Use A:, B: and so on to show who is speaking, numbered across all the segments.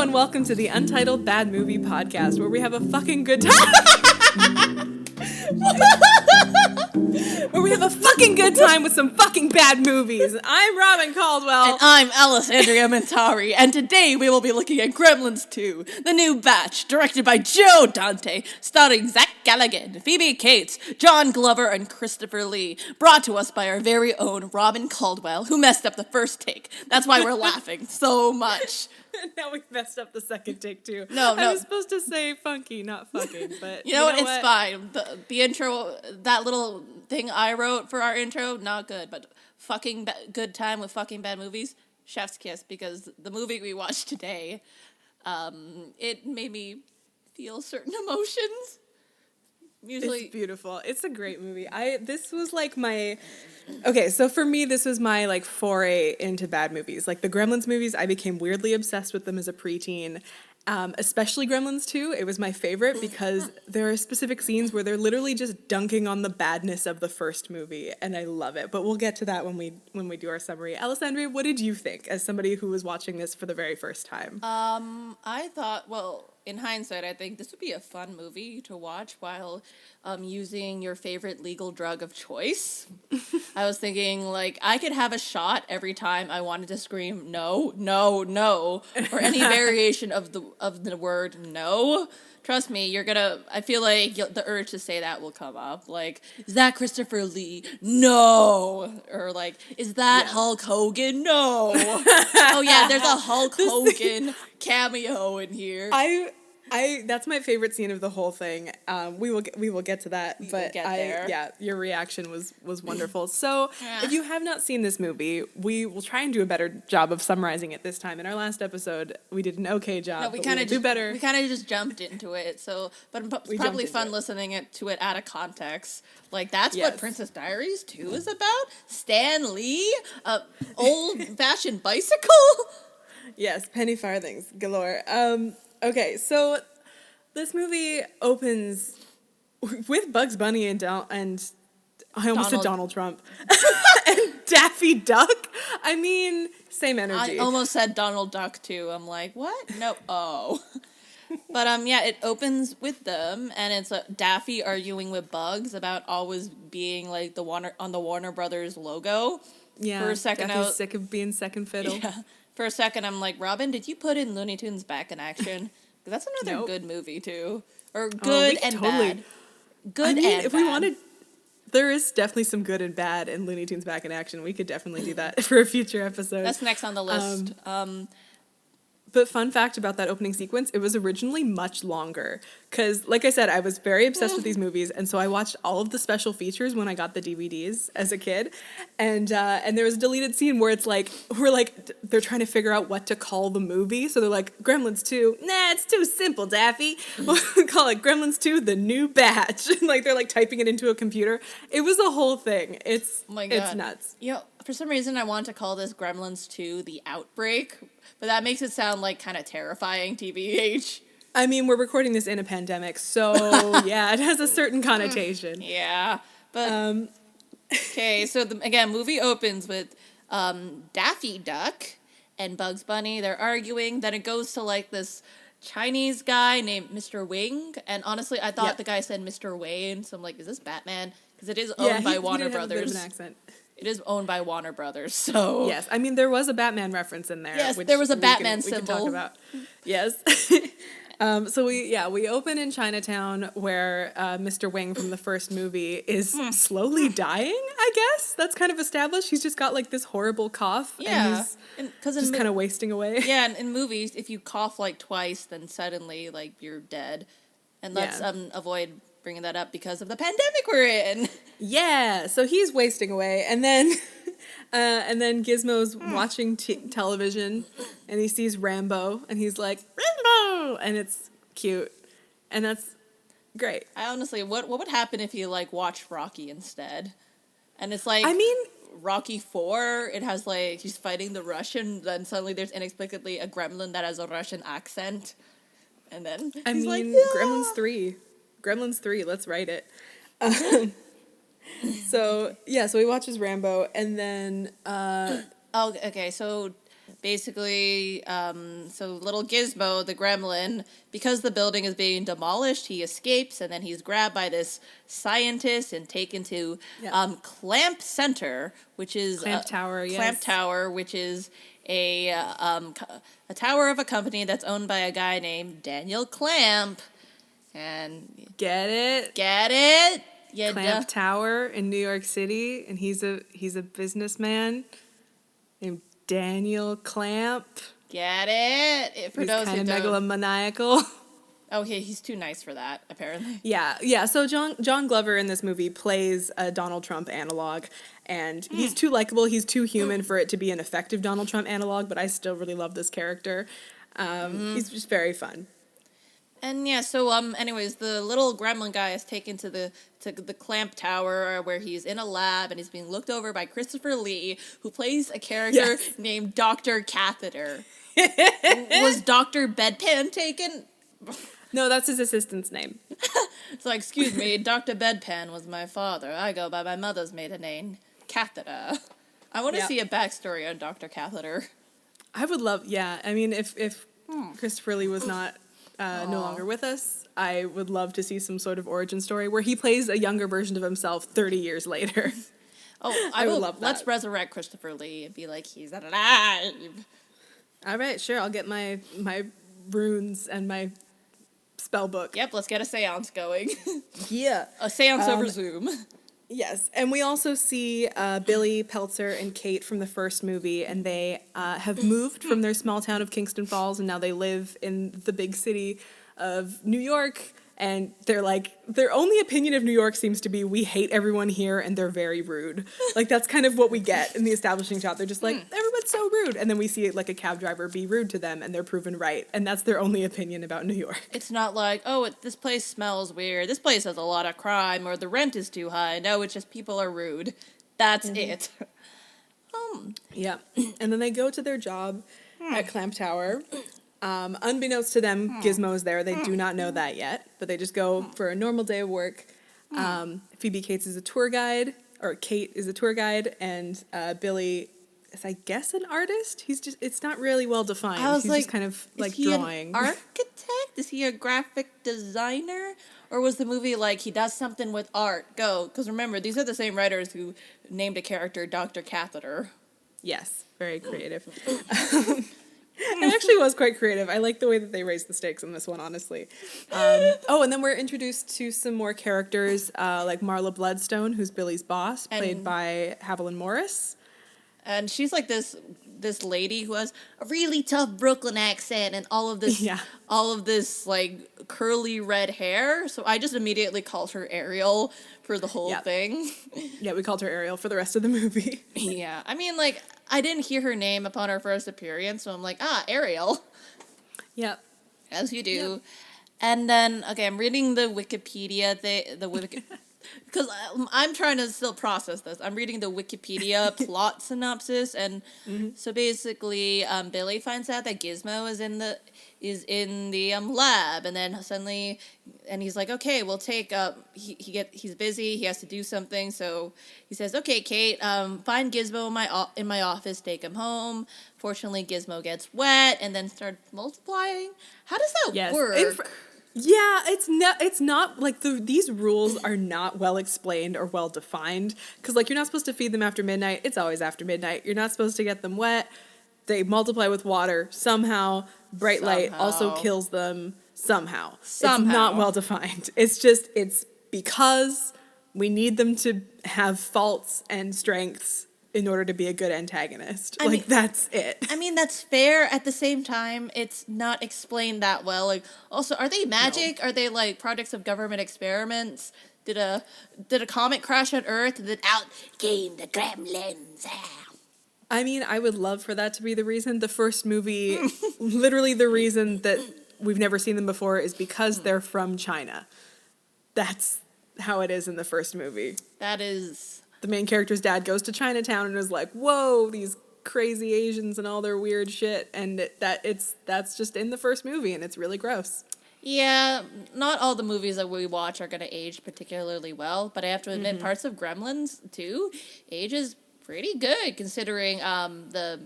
A: and welcome to the Untitled Bad Movie Podcast, where we have a fucking good time. Where we have a fucking good time with some fucking bad movies. I'm Robin Caldwell.
B: And I'm Alesandria Mentari, and today we will be looking at Gremlins 2, the new batch, directed by Joe Dante, starring Zach Galligan, Phoebe Cates, John Glover, and Christopher Lee, brought to us by our very own Robin Caldwell, who messed up the first take. That's why we're laughing so much.
A: Now we've messed up the second take, too.
B: No.
A: I was supposed to say funky, not fucking, but
B: You know what? It's fine. The intro, that little thing I wrote for our intro, not good, but fucking good time with fucking bad movies, chef's kiss, because the movie we watched today, it made me feel certain emotions. Usually,
A: it's beautiful. It's a great movie. This was like okay, so for me, this was my like foray into bad movies. Like the Gremlins movies, I became weirdly obsessed with them as a preteen. Especially Gremlins 2. It was my favorite because there are specific scenes where they're literally just dunking on the badness of the first movie, and I love it. But we'll get to that when we do our summary. Alesandria, what did you think as somebody who was watching this for the very first time?
B: I thought, well, in hindsight, I think this would be a fun movie to watch while using your favorite legal drug of choice. I was thinking, like, I could have a shot every time I wanted to scream, no, no, no, or any variation of the word no. Trust me, I feel like the urge to say that will come up. Like, is that Christopher Lee? No. Or like, is that Hulk Hogan? No. Oh yeah, there's a Hulk Hogan cameo in here.
A: That's my favorite scene of the whole thing. We will get to that, but your reaction was wonderful. So, if you have not seen this movie, we will try and do a better job of summarizing it this time. In our last episode, we did an okay job.
B: No, we kind of do better. We kind of just jumped into it. So, but it's probably fun listening to it out of context. Like that's what Princess Diaries 2 is about. Stan Lee, old-fashioned bicycle.
A: Yes, penny farthings galore. Okay, so this movie opens with Bugs Bunny and I almost said Donald Trump and Daffy Duck. I mean, same energy.
B: I almost said Donald Duck too. I'm like, what? No, oh. But it opens with them, and it's Daffy arguing with Bugs about always being like on the Warner Brothers logo.
A: Yeah, for a second, I was sick of being second fiddle. Yeah.
B: For a second, I'm like, Robin, did you put in Looney Tunes Back in Action? Because that's another good movie, too. Or good and bad. Good and bad.
A: If we wanted, there is definitely some good and bad in Looney Tunes Back in Action. We could definitely do that for a future episode.
B: That's next on the list.
A: But fun fact about that opening sequence, it was originally much longer. Because, like I said, I was very obsessed with these movies, and so I watched all of the special features when I got the DVDs as a kid. And there was a deleted scene where they're trying to figure out what to call the movie. So they're like, Gremlins 2, nah, it's too simple, Daffy. We'll call it Gremlins 2, the new batch. Like, they're like typing it into a computer. It was a whole thing. It's nuts.
B: You know, for some reason, I want to call this Gremlins 2 the Outbreak. But that makes it sound like kind of terrifying, TBH.
A: I mean, we're recording this in a pandemic, so yeah, it has a certain connotation.
B: Yeah, but okay. So movie opens with Daffy Duck and Bugs Bunny. They're arguing. Then it goes to like this Chinese guy named Mr. Wing. And honestly, I thought the guy said Mr. Wayne. So I'm like, is this Batman? Because it is owned by Warner Brothers. He did have a bit of an accent. It is owned by Warner Brothers, so...
A: Yes, I mean, there was a Batman reference in there.
B: Yes, there was a Batman symbol.
A: We can talk about. Yes. So we open in Chinatown where Mr. Wing from the first movie is slowly dying, I guess. That's kind of established. He's just got, like, this horrible cough.
B: Yeah.
A: And he's just kind of wasting away.
B: Yeah, and in movies, if you cough, like, twice, then suddenly, like, you're dead. And let's avoid bringing that up because of the pandemic we're in. Yeah,
A: so he's wasting away, and then Gizmo's watching television, and he sees Rambo, and he's like, Rambo! And it's cute, and that's great.
B: I honestly, what would happen if you, like, watched Rocky instead? And it's like...
A: I mean...
B: Rocky 4, it has, like, he's fighting the Russian, then suddenly there's inexplicably a gremlin that has a Russian accent. And then
A: Gremlins 3. Gremlins 3, let's write it. So he watches Rambo, and then...
B: okay, so basically, so little Gizmo, the gremlin, because the building is being demolished, he escapes, and then he's grabbed by this scientist and taken to Clamp Center, which is
A: Clamp Tower, yes.
B: Clamp Tower, which is a tower of a company that's owned by a guy named Daniel Clamp. And
A: Get it?
B: Yeah,
A: Clamp Tower in New York City, and he's a businessman named Daniel Clamp.
B: Get it? For
A: He's
B: those
A: kind
B: who
A: of
B: don't.
A: megalomaniacal.
B: Okay, he's too nice for that, apparently.
A: Yeah. So John Glover in this movie plays a Donald Trump analog, and he's too likable. He's too human for it to be an effective Donald Trump analog. But I still really love this character. He's just very fun.
B: And yeah, so anyways, the little gremlin guy is taken to the Clamp Tower, where he's in a lab and he's being looked over by Christopher Lee, who plays a character named Dr. Catheter. Was Dr. Bedpan taken?
A: No, that's his assistant's name.
B: It's like, excuse me, Dr. Bedpan was my father. I go by my mother's maiden name, Catheter. I want to see a backstory on Dr. Catheter.
A: I would love, I mean, if Christopher Lee was not no longer with us, I would love to see some sort of origin story where he plays a younger version of himself 30 years later.
B: Oh,
A: I would love that.
B: Let's resurrect Christopher Lee and be like, he's alive.
A: All right, sure. I'll get my runes and my spell book.
B: Yep, let's get a seance going.
A: Yeah.
B: A seance over Zoom.
A: Yes, and we also see Billy, Petzler, and Kate from the first movie, and they have moved from their small town of Kingston Falls, and now they live in the big city of New York, and they're like, their only opinion of New York seems to be, we hate everyone here, and they're very rude. Like, that's kind of what we get in the establishing shot. They're just like, everyone's so rude, and then we see, like, a cab driver be rude to them, and they're proven right, and that's their only opinion about New York.
B: It's not like, this place smells weird, this place has a lot of crime, or the rent is too high. No, it's just people are rude. That's it.
A: Yeah, and then they go to their job at Clamp Tower. Unbeknownst to them, Gizmo is there. They do not know that yet, but they just go for a normal day of work. Phoebe Cates is a tour guide, or Kate is a tour guide, and Billy is, I guess, an artist. It's not really well defined.
B: I was
A: He's
B: like,
A: just kind of like
B: is he
A: drawing.
B: An architect? Is he a graphic designer? Or was the movie like he does something with art? Because remember, these are the same writers who named a character Dr. Catheter.
A: Yes, very creative. It actually was quite creative. I like the way that they raised the stakes in this one, honestly. And then we're introduced to some more characters, like Marla Bloodstone, who's Billy's boss, played by Haviland Morris.
B: And she's like this lady who has a really tough Brooklyn accent and all of this like curly red hair. So I just immediately called her Ariel for the whole thing.
A: Yeah, we called her Ariel for the rest of the movie.
B: Yeah, I mean, like, I didn't hear her name upon her first appearance, so I'm like, Ariel.
A: Yep.
B: As you do.
A: Yep.
B: And then, okay, I'm reading the Wikipedia because I'm trying to still process this. I'm reading the Wikipedia plot synopsis, and so basically, Billy finds out that Gizmo is in the lab, and then suddenly, and he's like, okay, we'll take he's busy, he has to do something, so he says, okay, Kate, find Gizmo in my office, take him home. Fortunately, Gizmo gets wet and then starts multiplying. How does that work?
A: Yeah, it's not like these rules are not well explained or well defined, because like you're not supposed to feed them after midnight. It's always after midnight. You're not supposed to get them wet. They multiply with water somehow. Bright light also kills them somehow. It's not well defined. It's because we need them to have faults and strengths in order to be a good antagonist. I mean, that's it.
B: I mean, that's fair. At the same time, it's not explained that well. Like, also, are they magic? No. Are they, like, products of government experiments? Did a comet crash on Earth? And then out came the Gremlins.
A: I mean, I would love for that to be the reason. The first movie, literally the reason that we've never seen them before is because they're from China. That's how it is in the first movie.
B: That is...
A: The main character's dad goes to Chinatown and is like, whoa, these crazy Asians and all their weird shit. And that's just in the first movie, and it's really gross.
B: Yeah, not all the movies that we watch are going to age particularly well, but I have to admit, parts of Gremlins, too, age is pretty good, considering the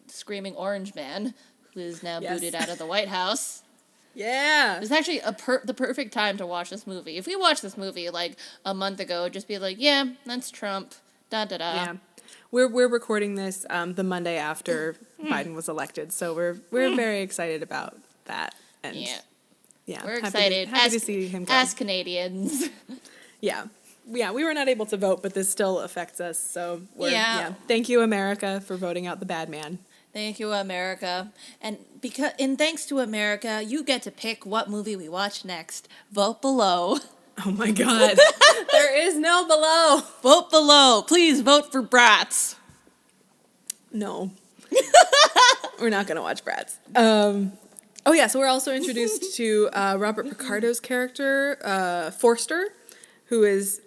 B: screaming orange man, who is now
A: Yes.
B: booted out of the White House.
A: Yeah.
B: It's actually the perfect time to watch this movie. If we watched this movie like a month ago, it'd just be like, yeah, that's Trump. Da da da.
A: Yeah. We're recording this the Monday after Biden was elected, so we're very excited about that. And
B: Yeah.
A: happy
B: We're excited.
A: happy to see him go.
B: As Canadians.
A: Yeah. Yeah, we were not able to vote, but this still affects us. So
B: Yeah.
A: Thank you, America, for voting out the bad man.
B: Thank you, America. And thanks to America, you get to pick what movie we watch next. Vote below.
A: Oh my God. There is no below.
B: Vote below. Please vote for Bratz.
A: No. We're not going to watch Bratz. Oh yeah, so we're also introduced to Robert Picardo's character, Forster, who is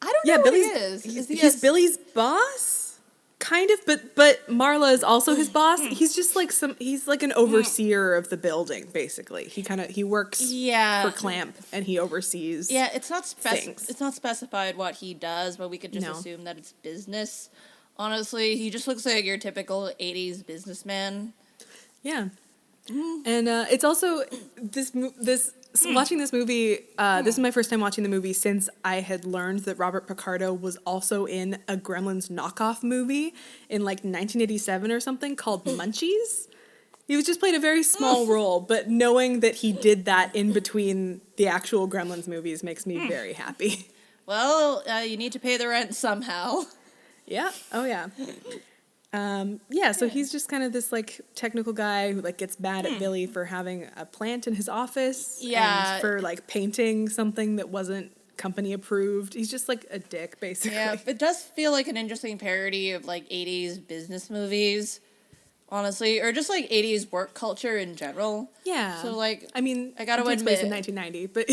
B: I don't know what
A: Billy's,
B: he is.
A: he's Billy's boss, kind of, but Marla is also his boss. He's just like he's like an overseer of the building, basically. He works for Clamp and he oversees.
B: Yeah, it's not
A: things.
B: It's not specified what he does, but we could just assume that it's business. Honestly, he just looks like your typical 80s businessman.
A: Yeah. And it's also watching this movie. This is my first time watching the movie since I had learned that Robert Picardo was also in a Gremlins knockoff movie in like 1987 or something called Munchies. He was just played a very small role, but knowing that he did that in between the actual Gremlins movies makes me very happy.
B: Well, you need to pay the rent somehow.
A: Yeah. Oh yeah. So he's just kind of this like technical guy who like gets mad at Billy for having a plant in his office.
B: Yeah.
A: And for like painting something that wasn't company approved. He's just like a dick, basically.
B: Yeah, it does feel like an interesting parody of like 80s business movies, honestly, or just like 80s work culture in general.
A: Yeah.
B: So like,
A: I mean,
B: I gotta
A: it takes place
B: admit,
A: in 1990, but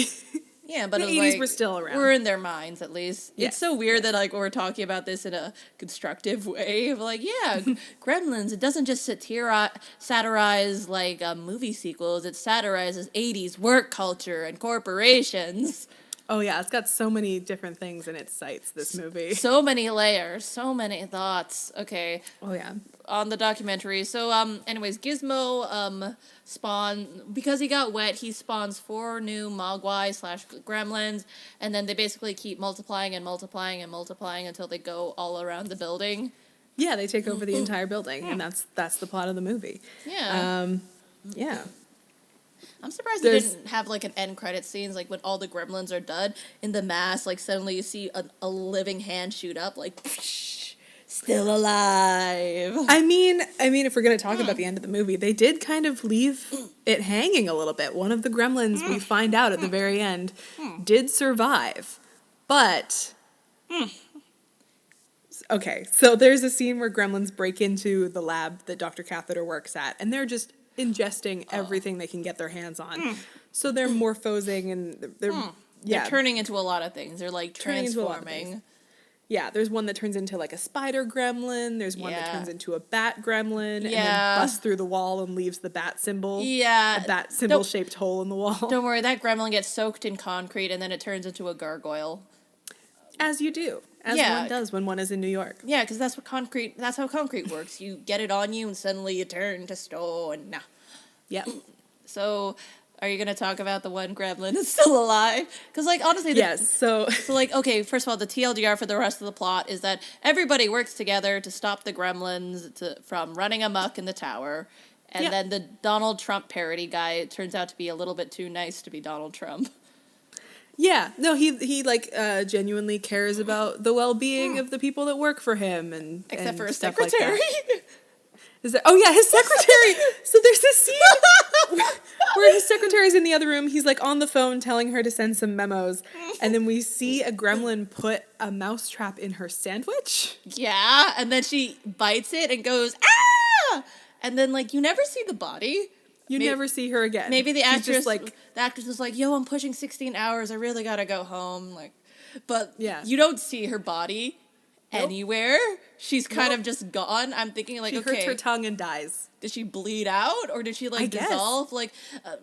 B: yeah, but
A: the
B: it was
A: 80s
B: like,
A: were still around.
B: We're in their minds, at least.
A: Yes.
B: It's so weird that like we're talking about this in a constructive way. Of like, yeah, Gremlins. It doesn't just satirize like movie sequels. It satirizes 80s work culture and corporations.
A: Oh yeah, it's got so many different things in its sights, this movie.
B: So many layers, so many thoughts. Okay.
A: Oh yeah.
B: On the documentary. So, anyways, Gizmo, because he got wet, he spawns 4 new Mogwai/Gremlins, and then they basically keep multiplying and multiplying and multiplying until they go all around the building.
A: Yeah, they take over the entire building, and that's the plot of the movie.
B: Yeah.
A: Yeah.
B: I'm surprised they didn't have, like, an end credit scenes, like, when all the Gremlins are done, in the mass, like, suddenly you see a living hand shoot up, like, still alive.
A: I mean, if we're going to talk about the end of the movie, they did kind of leave it hanging a little bit. One of the Gremlins, we find out at the very end, did survive. But, okay, so there's a scene where Gremlins break into the lab that Dr. Catheter works at, and they're just ingesting everything they can get their hands on. So they're morphosing and
B: They're turning into a lot of things. They're, like, transforming.
A: Yeah, there's one that turns into like a spider gremlin. There's one that turns into a bat gremlin and then busts through the wall and leaves the bat symbol.
B: Yeah.
A: A bat symbol-shaped hole in the wall.
B: Don't worry, that gremlin gets soaked in concrete and then it turns into a gargoyle.
A: As you do. As one does when one is in New York.
B: Yeah, because that's how concrete works. You get it on you and suddenly you turn to stone.
A: Yep.
B: So, are you going to talk about the one gremlin that's still alive? Because, like, honestly...
A: Yes, so,
B: like, okay, first of all, the TLDR for the rest of the plot is that everybody works together to stop the gremlins from running amok in the tower. And then the Donald Trump parody guy turns out to be a little bit too nice to be Donald Trump.
A: Yeah, no, he genuinely cares about the well-being of the people that work for him.
B: Except for his
A: stuff
B: secretary.
A: Like oh yeah, his secretary. So there's this scene where his secretary's in the other room. He's like on the phone telling her to send some memos, and then we see a gremlin put a mousetrap in her sandwich.
B: Yeah, and then she bites it and goes ah, and then like you never see the body.
A: You never see her again.
B: Maybe the actress is like, yo, I'm pushing 16 hours. I really gotta go home. Like, but you don't see her body anywhere. She's kind of just gone. I'm thinking like,
A: she hurts her tongue and dies.
B: Did she bleed out or did she like dissolve? Like,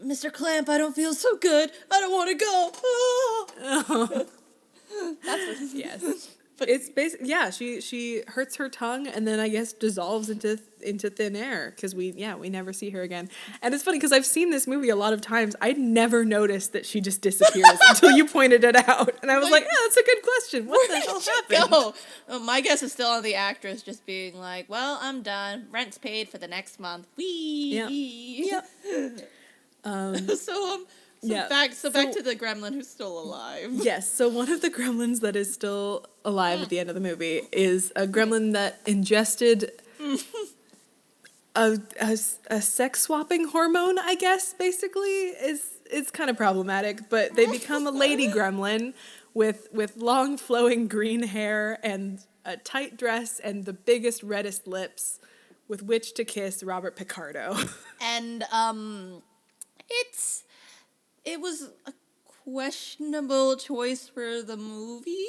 B: Mr. Clamp, I don't feel so good. I don't want to go. That's what, yes.
A: It's basically, yeah, she hurts her tongue and then I guess dissolves into thin air because we never see her again. And it's funny because I've seen this movie a lot of times. I'd never noticed that she just disappears until you pointed it out. And I was like, yeah, that's a good question. What the hell happened?
B: Go? My guess is still on the actress just being like, well, I'm done. Rent's paid for the next month. Wee.
A: Yep.
B: Back to the gremlin who's still alive.
A: Yes, so one of the gremlins that is still alive at the end of the movie is a gremlin that ingested a sex swapping hormone, I guess, basically. It's kind of problematic, but they become a lady gremlin with long flowing green hair and a tight dress and the biggest, reddest lips with which to kiss Robert Picardo.
B: And it was a questionable choice for the movie.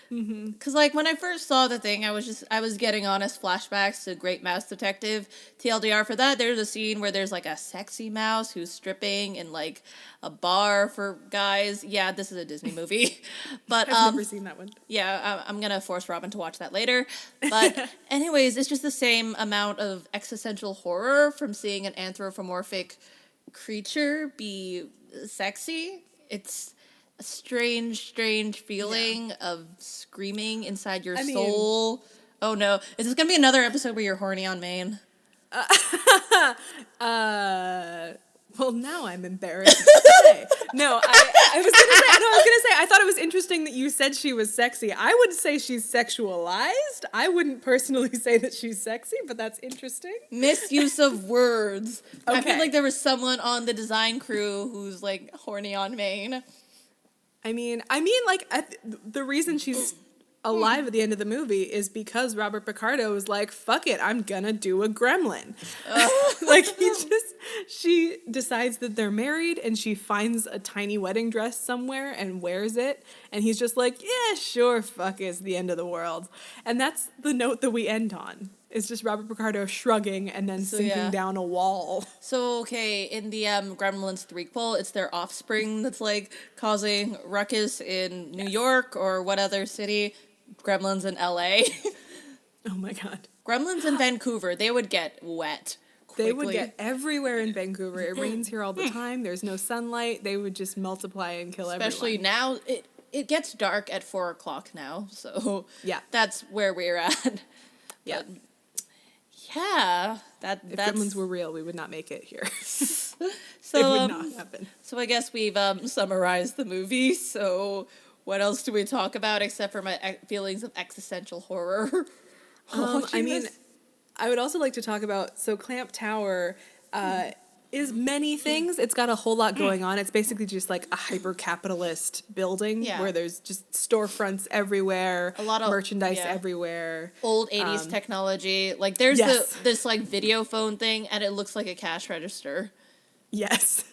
B: Because, like, when I first saw the thing, I was getting honest flashbacks to Great Mouse Detective. TLDR for that, there's a scene where there's, like, a sexy mouse who's stripping in, like, a bar for guys. Yeah, this is a Disney movie. But
A: I've never seen that one.
B: Yeah, I'm going to force Robin to watch that later. But anyways, it's just the same amount of existential horror from seeing an anthropomorphic creature be sexy. It's a strange feeling of screaming inside your soul. Oh no, is this gonna be another episode where you're horny on Maine?
A: Well, now I'm embarrassed to say. No, I was gonna say, I thought it was interesting that you said she was sexy. I would say she's sexualized. I wouldn't personally say that she's sexy, but that's interesting.
B: Misuse of words.
A: Okay.
B: I feel like there was someone on the design crew who's like horny on Maine.
A: I mean, the reason she's alive at the end of the movie is because Robert Picardo was like, fuck it, I'm gonna do a gremlin. Like, she decides that they're married and she finds a tiny wedding dress somewhere and wears it. And he's just like, yeah, sure, fuck it, it's the end of the world. And that's the note that we end on. It's just Robert Picardo shrugging and then sinking down a wall.
B: So, okay, in the Gremlins threequel, it's their offspring that's, like, causing ruckus in New York or what other city? Gremlins in LA.
A: Oh my god.
B: Gremlins in Vancouver, they would get wet quickly.
A: They would get everywhere in Vancouver. It rains here all the time. There's no sunlight. They would just multiply and kill everyone.
B: Especially now, it gets dark at 4 o'clock now, so
A: yeah,
B: that's where we're at.
A: Yeah.
B: Yeah,
A: if gremlins were real, we would not make it here.
B: So,
A: it would not happen.
B: So I guess we've summarized the movie. So what else do we talk about except for my feelings of existential horror?
A: I would also like to talk about, so Clamp Tower is many things. It's got a whole lot going on. It's basically just like a hyper-capitalist building where there's just storefronts everywhere, a lot of merchandise everywhere.
B: Old 80s technology. Like, there's this, like, video phone thing, and it looks like a cash register.
A: Yes.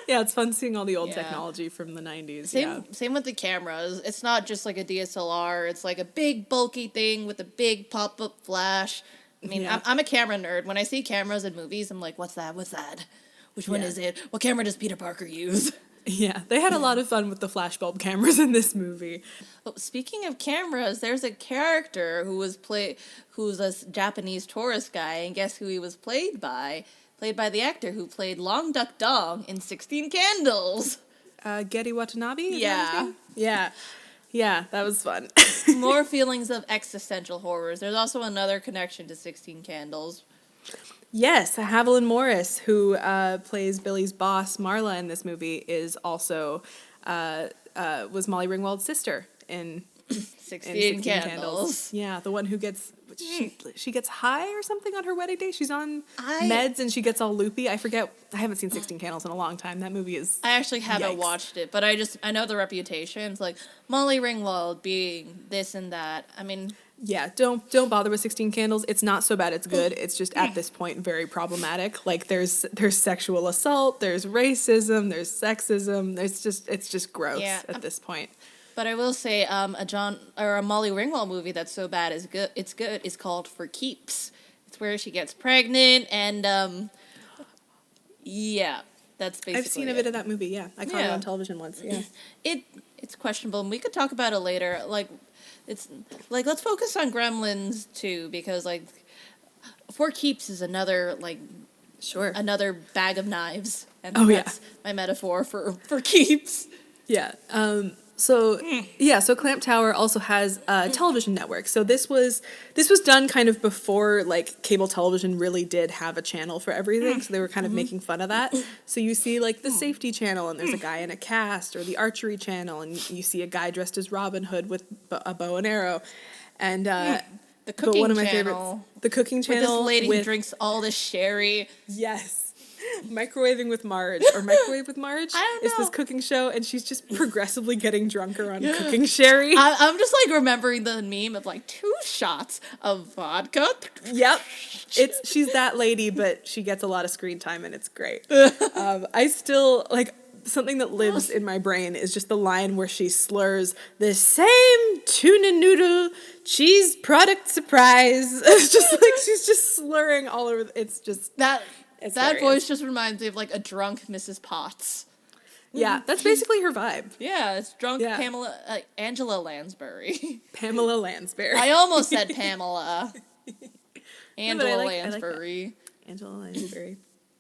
A: Yeah, it's fun seeing all the old technology from the 90s.
B: Same with the cameras. It's not just like a DSLR. It's like a big, bulky thing with a big pop-up flash. I mean, I'm a camera nerd. When I see cameras in movies, I'm like, what's that? What's that? Which one is it? What camera does Peter Parker use?
A: Yeah, they had a lot of fun with the flashbulb cameras in this movie.
B: Oh, speaking of cameras, there's a character who's a Japanese tourist guy, and guess who he was played by? Played by the actor who played Long Duck Dong in 16 Candles.
A: Getty Watanabe?
B: Yeah.
A: Yeah, that was fun.
B: More feelings of existential horrors. There's also another connection to 16 Candles.
A: Yes, Haviland Morris, who plays Billy's boss, Marla, in this movie, is also was Molly Ringwald's sister in
B: 16 Candles.
A: Yeah, the one who gets she gets high or something on her wedding day. She's on meds and she gets all loopy. I forget. I haven't seen 16 Candles in a long time. That movie is.
B: I actually haven't watched it, but I know the reputation. It's like Molly Ringwald being this and that. I mean.
A: Yeah, don't bother with 16 Candles. It's not so bad it's good. It's just at this point very problematic. Like there's sexual assault, there's racism, there's sexism. It's just gross at this point.
B: But I will say a Molly Ringwald movie that's so bad it's good is called For Keeps. It's where she gets pregnant and that's basically
A: I've seen a bit of that movie, yeah. I caught it
B: Yeah.
A: on television once, yeah.
B: It's questionable, and we could talk about it later. Like, it's like, let's focus on Gremlins too, because like, For Keeps is another like
A: Sure.
B: another bag of knives, and
A: Oh, yeah.
B: that's my metaphor for keeps.
A: Yeah. So Clamp Tower also has a television network. So this was done kind of before like cable television really did have a channel for everything. So they were kind of making fun of that. So you see like the safety channel and there's a guy in a cast, or the archery channel and you see a guy dressed as Robin Hood with a bow and arrow, and
B: The
A: but
B: cooking
A: one of my
B: channel.
A: favorites, the cooking
B: With
A: channel
B: this lady who drinks all this sherry.
A: Yes. Microwaving with Marge, or Microwave with Marge.
B: I don't
A: It's this
B: know.
A: cooking show, and she's just progressively getting drunker on cooking sherry.
B: I'm just like remembering the meme of like 2 shots of vodka.
A: Yep. She's that lady, but she gets a lot of screen time, and it's great. I still, like, something that lives in my brain is just the line where she slurs the same tuna noodle cheese product surprise. It's just like she's just slurring all over. It's just...
B: That
A: It's
B: that
A: hilarious.
B: voice just reminds me of like a drunk Mrs. Potts.
A: Yeah, that's basically her vibe.
B: Yeah, it's drunk
A: Yeah.
B: Angela Lansbury.
A: Pamela Lansbury.
B: I almost said Pamela. Angela
A: I like that.
B: Lansbury.
A: Angela Lansbury.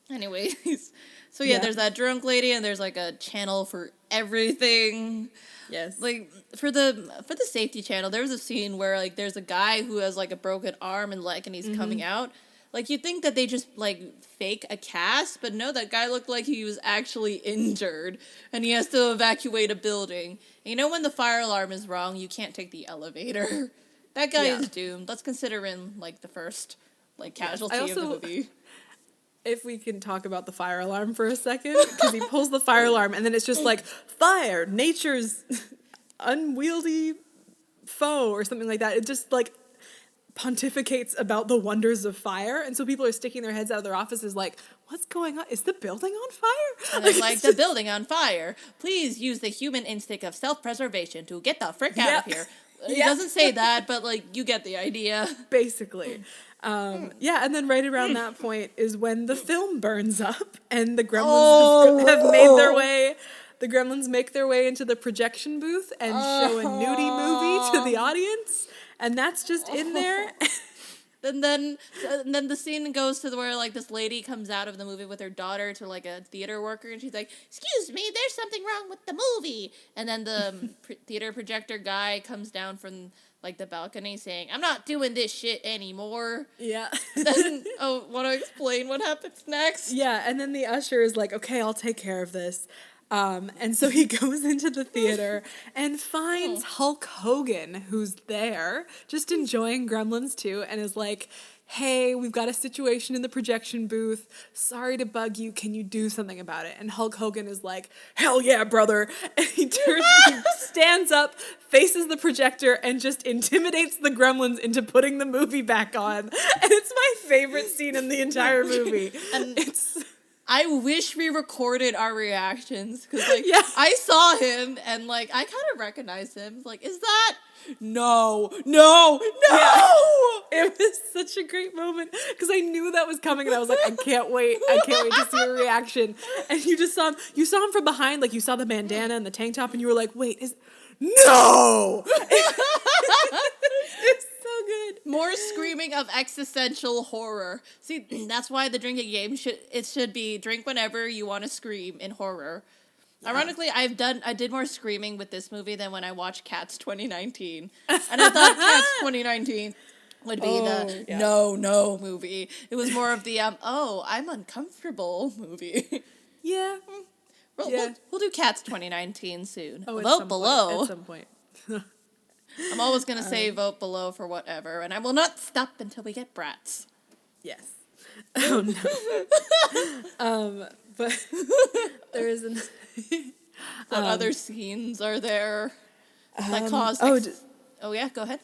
B: Anyways, so yeah,
A: Yeah.
B: there's that drunk lady, and there's like a channel for everything.
A: Yes.
B: Like for the safety channel, there was a scene where like there's a guy who has like a broken arm and leg, and he's coming out. Like, you'd think that they just, like, fake a cast, but no, that guy looked like he was actually injured, and he has to evacuate a building. And you know when the fire alarm is wrong, you can't take the elevator. That guy is doomed. Let's consider him, like, the first, like, casualty of the movie.
A: If we can talk about the fire alarm for a second, because he pulls the fire alarm, and then it's just like, fire, nature's unwieldy foe, or something like that. It just, like... pontificates about the wonders of fire, and so people are sticking their heads out of their offices like, what's going on? Is the building on fire?
B: And it's like, the building on fire. Please use the human instinct of self-preservation to get the frick out of here. It doesn't say that, but, like, you get the idea.
A: Basically. Yeah, and then right around that point is when the film burns up, and the Gremlins have made their way... The Gremlins make their way into the projection booth and show a nudie movie to the audience, and that's just in there.
B: And then the scene goes to where, like, this lady comes out of the movie with her daughter to, like, a theater worker, and she's like, "Excuse me, there's something wrong with the movie." And then the theater projector guy comes down from, like, the balcony saying, "I'm not doing this shit anymore."
A: Yeah.
B: Then, want to explain what happens next?
A: Yeah, and then the usher is like, okay, I'll take care of this. And so he goes into the theater and finds Hulk Hogan, who's there, just enjoying Gremlins 2, and is like, hey, we've got a situation in the projection booth. Sorry to bug you. Can you do something about it? And Hulk Hogan is like, hell yeah, brother. And he stands up, faces the projector, and just intimidates the Gremlins into putting the movie back on. And it's my favorite scene in the entire movie.
B: And
A: it's...
B: I wish we recorded our reactions, because, like,
A: Yeah.
B: I saw him, and, like, I kind of recognized him. Like, is that... No! Yeah.
A: It was such a great moment, because I knew that was coming, and I was like, I can't wait to see your reaction. And you just saw him from behind, like, you saw the bandana and the tank top, and you were like, wait, no! It's so good.
B: More screaming of existential horror. See, that's why the drinking game should be drink whenever you want to scream in horror. Yeah. Ironically, I did more screaming with this movie than when I watched Cats 2019. And I thought Cats 2019 would be no movie. It was more of the I'm uncomfortable movie.
A: Yeah.
B: We'll do Cats 2019 soon.
A: Vote below. At some point.
B: I'm always going to say vote below for whatever, and I will not stop until we get Bratz.
A: Yes. Oh, no. But there is an...
B: What other scenes are there that cause... yeah, go ahead.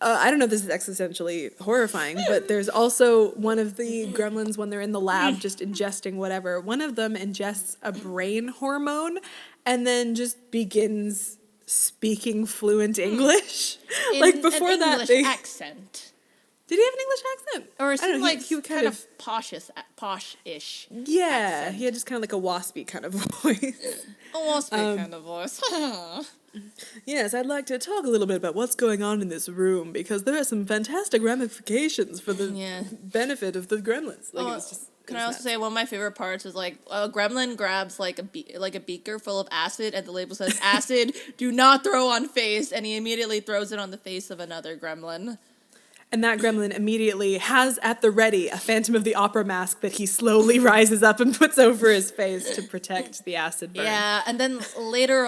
A: I don't know if this is existentially horrifying, but there's also one of the Gremlins when they're in the lab just ingesting whatever. One of them ingests a brain hormone and then just begins speaking fluent English. Like before
B: an
A: that,
B: English accent.
A: Did he have an English accent?
B: Or it
A: I don't
B: seemed
A: know,
B: like
A: he
B: kind of posh-ish.
A: Yeah,
B: accent.
A: he had just kind of like a waspy kind of voice.
B: Almost kind of voice.
A: Yes, I'd like to talk a little bit about what's going on in this room because there are some fantastic ramifications for the benefit of the gremlins. Like, it was just.
B: Can I also say one of my favorite parts is like a gremlin grabs like a beaker full of acid and the label says acid, do not throw on face, and he immediately throws it on the face of another gremlin.
A: And that gremlin immediately has at the ready a Phantom of the Opera mask that he slowly rises up and puts over his face to protect the acid burn.
B: Yeah, and then later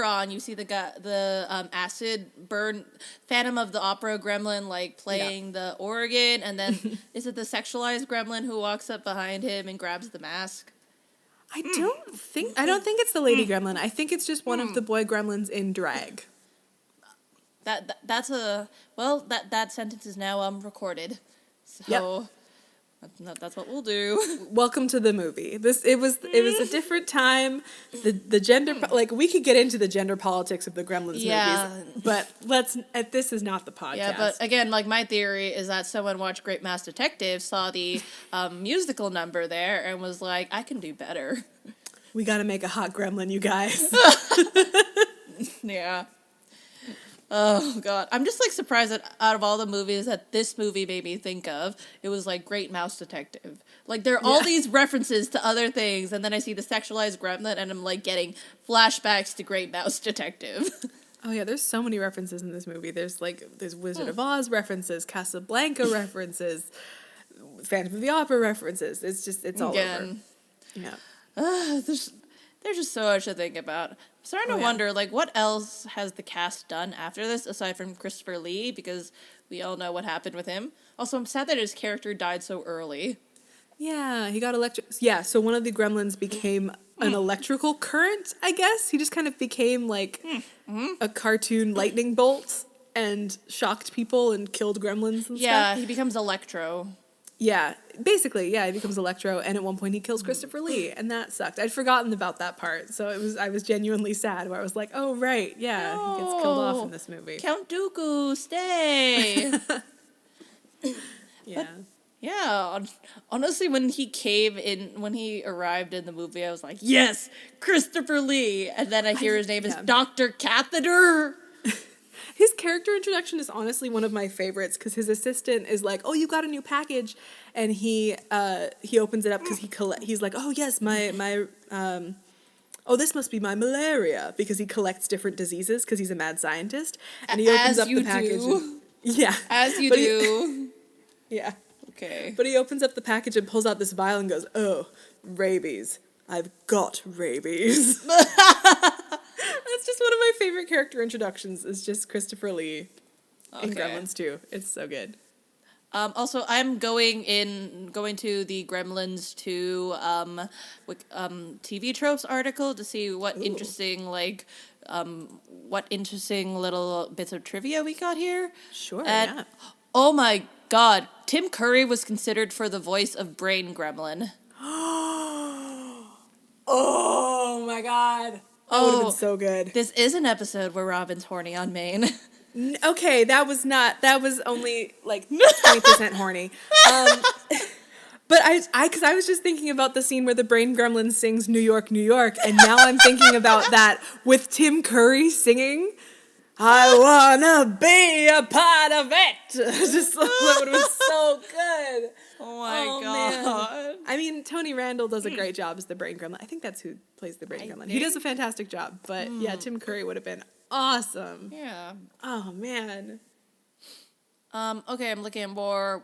B: on, you see the acid burn Phantom of the Opera gremlin like playing the organ, and then is it the sexualized gremlin who walks up behind him and grabs the mask?
A: I don't think it's the lady gremlin. I think it's just one of the boy gremlins in drag.
B: That sentence is now recorded, so that's what we'll do.
A: Welcome to the movie. It was a different time. The gender we could get into the gender politics of the Gremlins movies, but this is not the podcast.
B: Yeah, but again, like my theory is that someone watched Great Mouse Detective, saw the musical number there, and was like, I can do better.
A: We got to make a hot gremlin, you guys.
B: Yeah. Oh, God. I'm just, like, surprised that out of all the movies that this movie made me think of, it was, like, Great Mouse Detective. Like, there are all these references to other things, and then I see the sexualized gremlin, and I'm, like, getting flashbacks to Great Mouse Detective.
A: Oh, yeah, there's so many references in this movie. There's Wizard of Oz references, Casablanca references, Phantom of the Opera references. It's all over. Yeah.
B: There's just so much to think about. I'm starting to wonder, like, what else has the cast done after this, aside from Christopher Lee, because we all know what happened with him. Also, I'm sad that his character died so early.
A: Yeah, he got Yeah, so one of the gremlins became an electrical current, I guess. He just kind of became, like, a cartoon lightning bolt and shocked people and killed gremlins and stuff.
B: Yeah, he becomes Electro.
A: Yeah, basically, he becomes Electro, and at one point he kills Christopher Lee, and that sucked. I'd forgotten about that part, so I was genuinely sad, where I was like, oh, right, he gets killed off in this movie.
B: Count Dooku, stay!
A: Yeah.
B: But, yeah, honestly, when he arrived in the movie, I was like, yes, Christopher Lee! And then I hear his name is Dr. Catheter!
A: His character introduction is honestly one of my favorites because his assistant is like, "Oh, you got a new package," and he opens it up because he's like, "Oh yes, this must be my malaria," because he collects different diseases because he's a mad scientist, and he opens up the package.
B: As you do.
A: Yeah.
B: Okay.
A: But he opens up the package and pulls out this vial and goes, "Oh, rabies. I've got rabies." That's just one of my favorite character introductions. Is just Christopher Lee in Gremlins 2. It's so good.
B: Also, I'm going to the Gremlins 2 TV tropes article to see what interesting little bits of trivia we got here.
A: Sure.
B: And, oh my God, Tim Curry was considered for the voice of Brain Gremlin.
A: Oh my God. That would have been so good.
B: This is an episode where Robin's horny on Maine.
A: Okay, that was only like 20% horny. But because I was just thinking about the scene where the Brain Gremlin sings New York, New York, and now I'm thinking about that with Tim Curry singing, I wanna be a part of it. Just that would have been so good.
B: Oh my God.
A: Man. I mean, Tony Randall does a great job as the Brain Gremlin. I think that's who plays the Brain Gremlin. He does a fantastic job, but Tim Curry would have been awesome.
B: Yeah.
A: Oh man.
B: Okay, I'm looking at more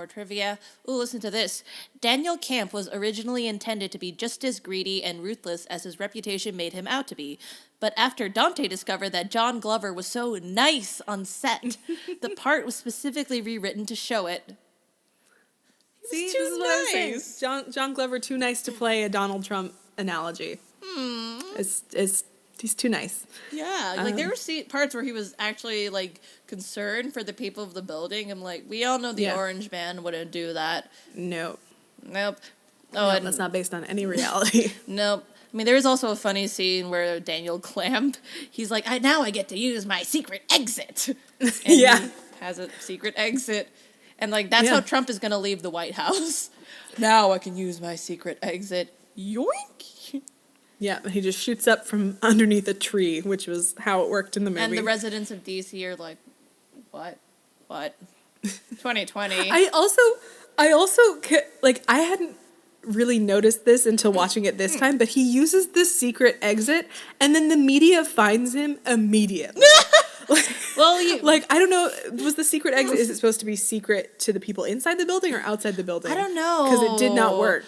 B: trivia. Ooh, listen to this. Daniel Camp was originally intended to be just as greedy and ruthless as his reputation made him out to be. But after Dante discovered that John Glover was so nice on set, the part was specifically rewritten to show it.
A: See, this is what I was saying. John Glover, too nice to play a Donald Trump analogy. He's too nice.
B: Yeah, like there were parts where he was actually like concerned for the people of the building. I'm like, we all know the Orange Man wouldn't do that.
A: Nope.
B: Oh,
A: that's not based on any reality.
B: Nope. I mean, there is also a funny scene where Daniel Clamp, he's like, now I get to use my secret exit. And
A: Yeah.
B: he has a secret exit. And, like, that's how
A: Yeah.
B: Trump is going to leave the White House. Now I can use my secret exit. Yoink!
A: Yeah, he just shoots up from underneath a tree, which was how it worked in the movie.
B: And the residents of D.C. are like, what? 2020.
A: I also, like, I hadn't really noticed this until watching it this time, but he uses this secret exit, and then the media finds him immediately.
B: Well,
A: like, I don't know, was the secret exit, is it supposed to be secret to the people inside the building or outside the building?
B: I don't know.
A: Because it did not work.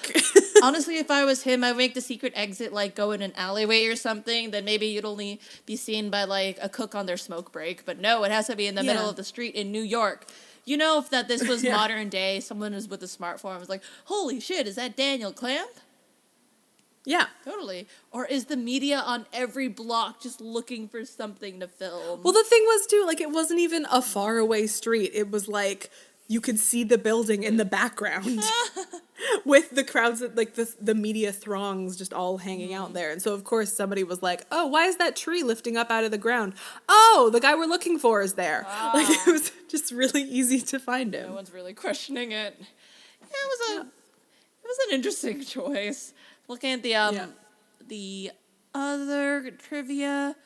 B: Honestly, if I was him, I'd make the secret exit, like, go in an alleyway or something. Then maybe you'd only be seen by, like, a cook on their smoke break. But no, it has to be in the middle of the street in New York. You know, if that this was modern day, someone is with a smartphone was like, holy shit, is that Daniel Clamp?
A: Yeah.
B: Totally. Or is the media on every block just looking for something to film?
A: Well, the thing was, too, like, it wasn't even a faraway street. It was, like, you could see the building in the background with the crowds, like, the media throngs just all hanging out there. And so, of course, somebody was like, oh, why is that tree lifting up out of the ground? Oh, the guy we're looking for is there. Like, it was just really easy to find him.
B: No one's really questioning it. Yeah, it was an interesting choice. Looking at the other trivia,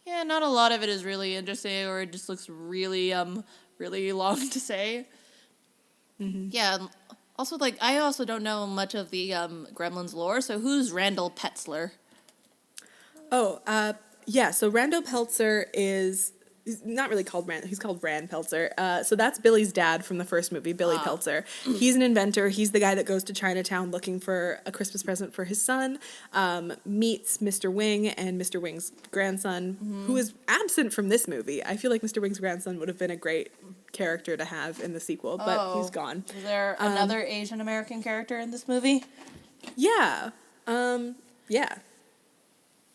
B: yeah, not a lot of it is really interesting, or it just looks really really long to say. Mm-hmm. Yeah. Also, like, I also don't know much of the Gremlins lore. So who's Randall Petzler?
A: Oh, yeah. So Randall Peltzer is. He's not really called Rand. He's called Rand Peltzer. So that's Billy's dad from the first movie, Billy Peltzer. He's an inventor. He's the guy that goes to Chinatown looking for a Christmas present for his son, meets Mr. Wing and Mr. Wing's grandson, who is absent from this movie. I feel like Mr. Wing's grandson would have been a great character to have in the sequel, but he's gone.
B: Is there another Asian American character in this movie?
A: Yeah. Yeah.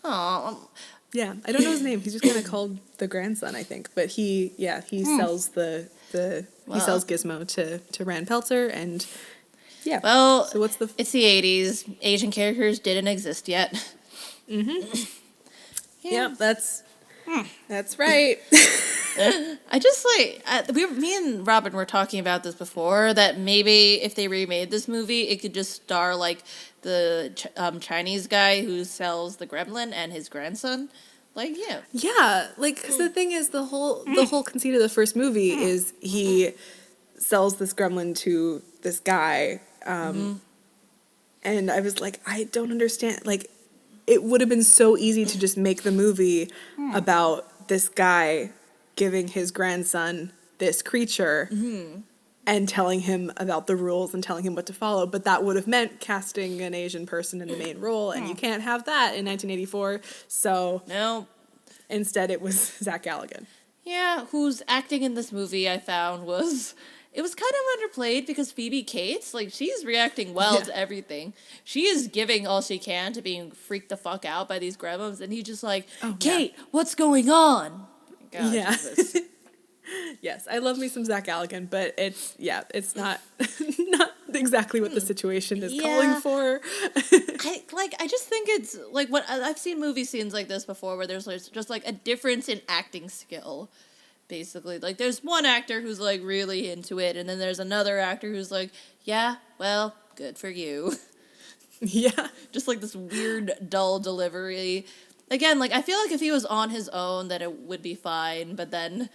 B: Oh.
A: Yeah, I don't know his name. He's just kind of called the grandson, I think. But he sells he sells Gizmo to Rand Peltzer, and yeah.
B: Well,
A: so
B: it's the 80s. Asian characters didn't exist yet.
A: Mm-hmm. Yeah, that's right.
B: I just me and Robin were talking about this before, that maybe if they remade this movie, it could just star like the Chinese guy who sells the gremlin and his grandson. Like, yeah.
A: Yeah, like, because the thing is, the whole conceit of the first movie is he sells this gremlin to this guy, and I was like, I don't understand. Like, it would have been so easy to just make the movie about this guy giving his grandson this creature and telling him about the rules and telling him what to follow, but that would have meant casting an Asian person in the main role, and you can't have that in 1984, so
B: no.
A: Instead it was Zach Galligan.
B: Yeah, who's acting in this movie I found was... It was kind of underplayed because Phoebe Cates, like, she's reacting well to everything. She is giving all she can to being freaked the fuck out by these gremlins, and he's just like, Kate, what's going on? God,
A: yeah. Yes, I love me some Zach Galligan, but it's not not exactly what the situation is calling for.
B: I just think it's like, what I've seen movie scenes like this before where there's just like a difference in acting skill. Basically, like, there's one actor who's like really into it, and then there's another actor who's like, yeah, well, good for you.
A: Yeah.
B: Just like this weird, dull delivery. Again, like, I feel like if he was on his own, that it would be fine, but then...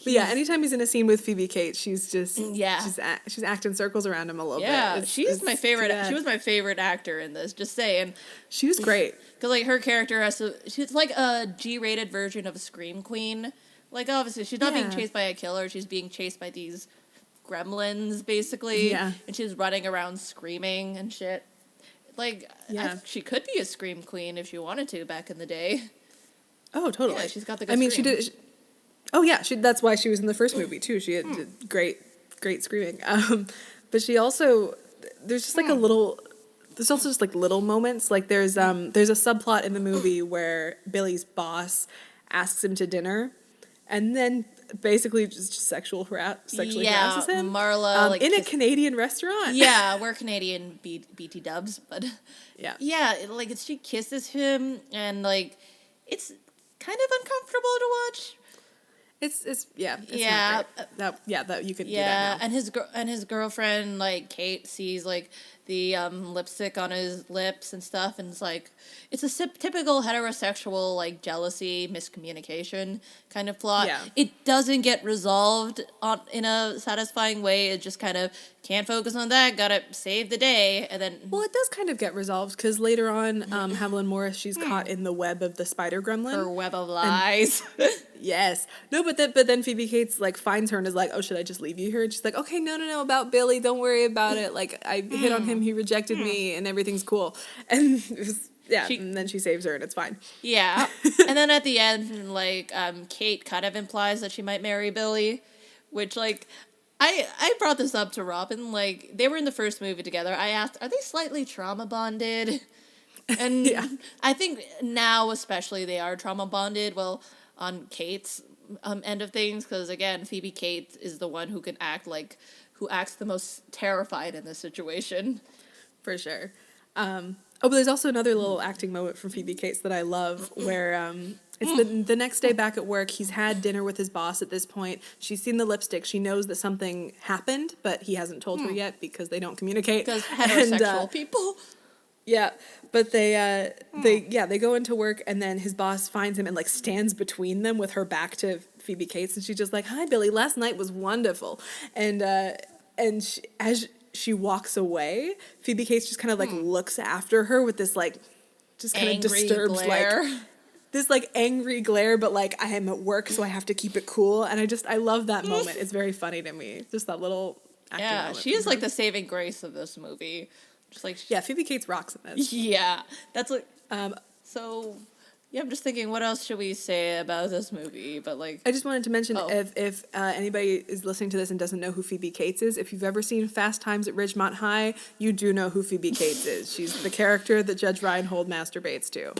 A: But yeah, anytime he's in a scene with Phoebe Cates, she's just...
B: Yeah.
A: She's acting circles around him a little bit.
B: Yeah, she's my favorite. She was my favorite actor in this, just saying.
A: She was great.
B: Because, like, her character she's like a G-rated version of a Scream Queen. Like, obviously, she's not being chased by a killer. She's being chased by these gremlins, basically. Yeah. And she's running around screaming and shit. Like, she could be a Scream Queen if she wanted to back in the day.
A: Oh, totally.
B: Yeah, she's got the good
A: scream. She did... that's why she was in the first movie, too. She had great screaming. But she also... There's just, like, There's also just, like, little moments. Like, there's a subplot in the movie where Billy's boss asks him to dinner. And then basically just sexually harasses him.
B: Marla, like,
A: in a Canadian restaurant.
B: Yeah, we're Canadian BT dubs, but
A: Yeah.
B: yeah, she kisses him, and like, it's kind of uncomfortable to watch.
A: It's It's
B: Yeah.
A: not great. That you could do
B: Yeah,
A: that now.
B: and his girlfriend, like Kate, sees like the lipstick on his lips and stuff, and it's like it's a typical heterosexual like jealousy, miscommunication kind of plot.
A: Yeah.
B: It doesn't get resolved in a satisfying way. It just kind of can't focus on that. Gotta save the day, and then
A: Well, it does kind of get resolved because later on, Haviland Morris, she's caught in the web of the spider gremlin.
B: her web of lies.
A: Yes. No, but then Phoebe Cates like finds her and is like, "Oh, should I just leave you here?" And she's like, "Okay, no, about Billy. Don't worry about it. Like I hit on him, he rejected me, and everything's cool." And it was, and then she saves her and it's fine.
B: Yeah. And then at the end, like, Kate kind of implies that she might marry Billy, which, like, I brought this up to Robin. Like, they were in the first movie together. I asked, are they slightly trauma bonded? And
A: Yeah.
B: I think now, especially, they are trauma bonded. Well, on Kate's end of things, because, again, Phoebe Cates is the one who acts the most terrified in this situation.
A: For sure. But there's also another little acting moment from Phoebe Cates that I love where it's the next day back at work. He's had dinner with his boss at this point. She's seen the lipstick. She knows that something happened, but he hasn't told her yet because they don't communicate.
B: Because heterosexual people.
A: Yeah, but they go into work and then his boss finds him and like stands between them with her back to Phoebe Cates and she's just like, "Hi, Billy. Last night was wonderful," and as she walks away, Phoebe Cates just kind of like looks after her with this like just kind of disturbed
B: glare.
A: like this like angry glare, but like I am at work so I have to keep it cool, and I love that moment. It's very funny to me. Just that little acting moment
B: She is
A: from
B: like
A: her.
B: the saving grace of this movie. Just like
A: Phoebe Cates rocks in this.
B: Yeah, that's like so. Yeah, I'm just thinking, what else should we say about this movie? But like,
A: I just wanted to mention if anybody is listening to this and doesn't know who Phoebe Cates is, if you've ever seen Fast Times at Ridgemont High, you do know who Phoebe Cates is. She's the character that Judge Reinhold masturbates to.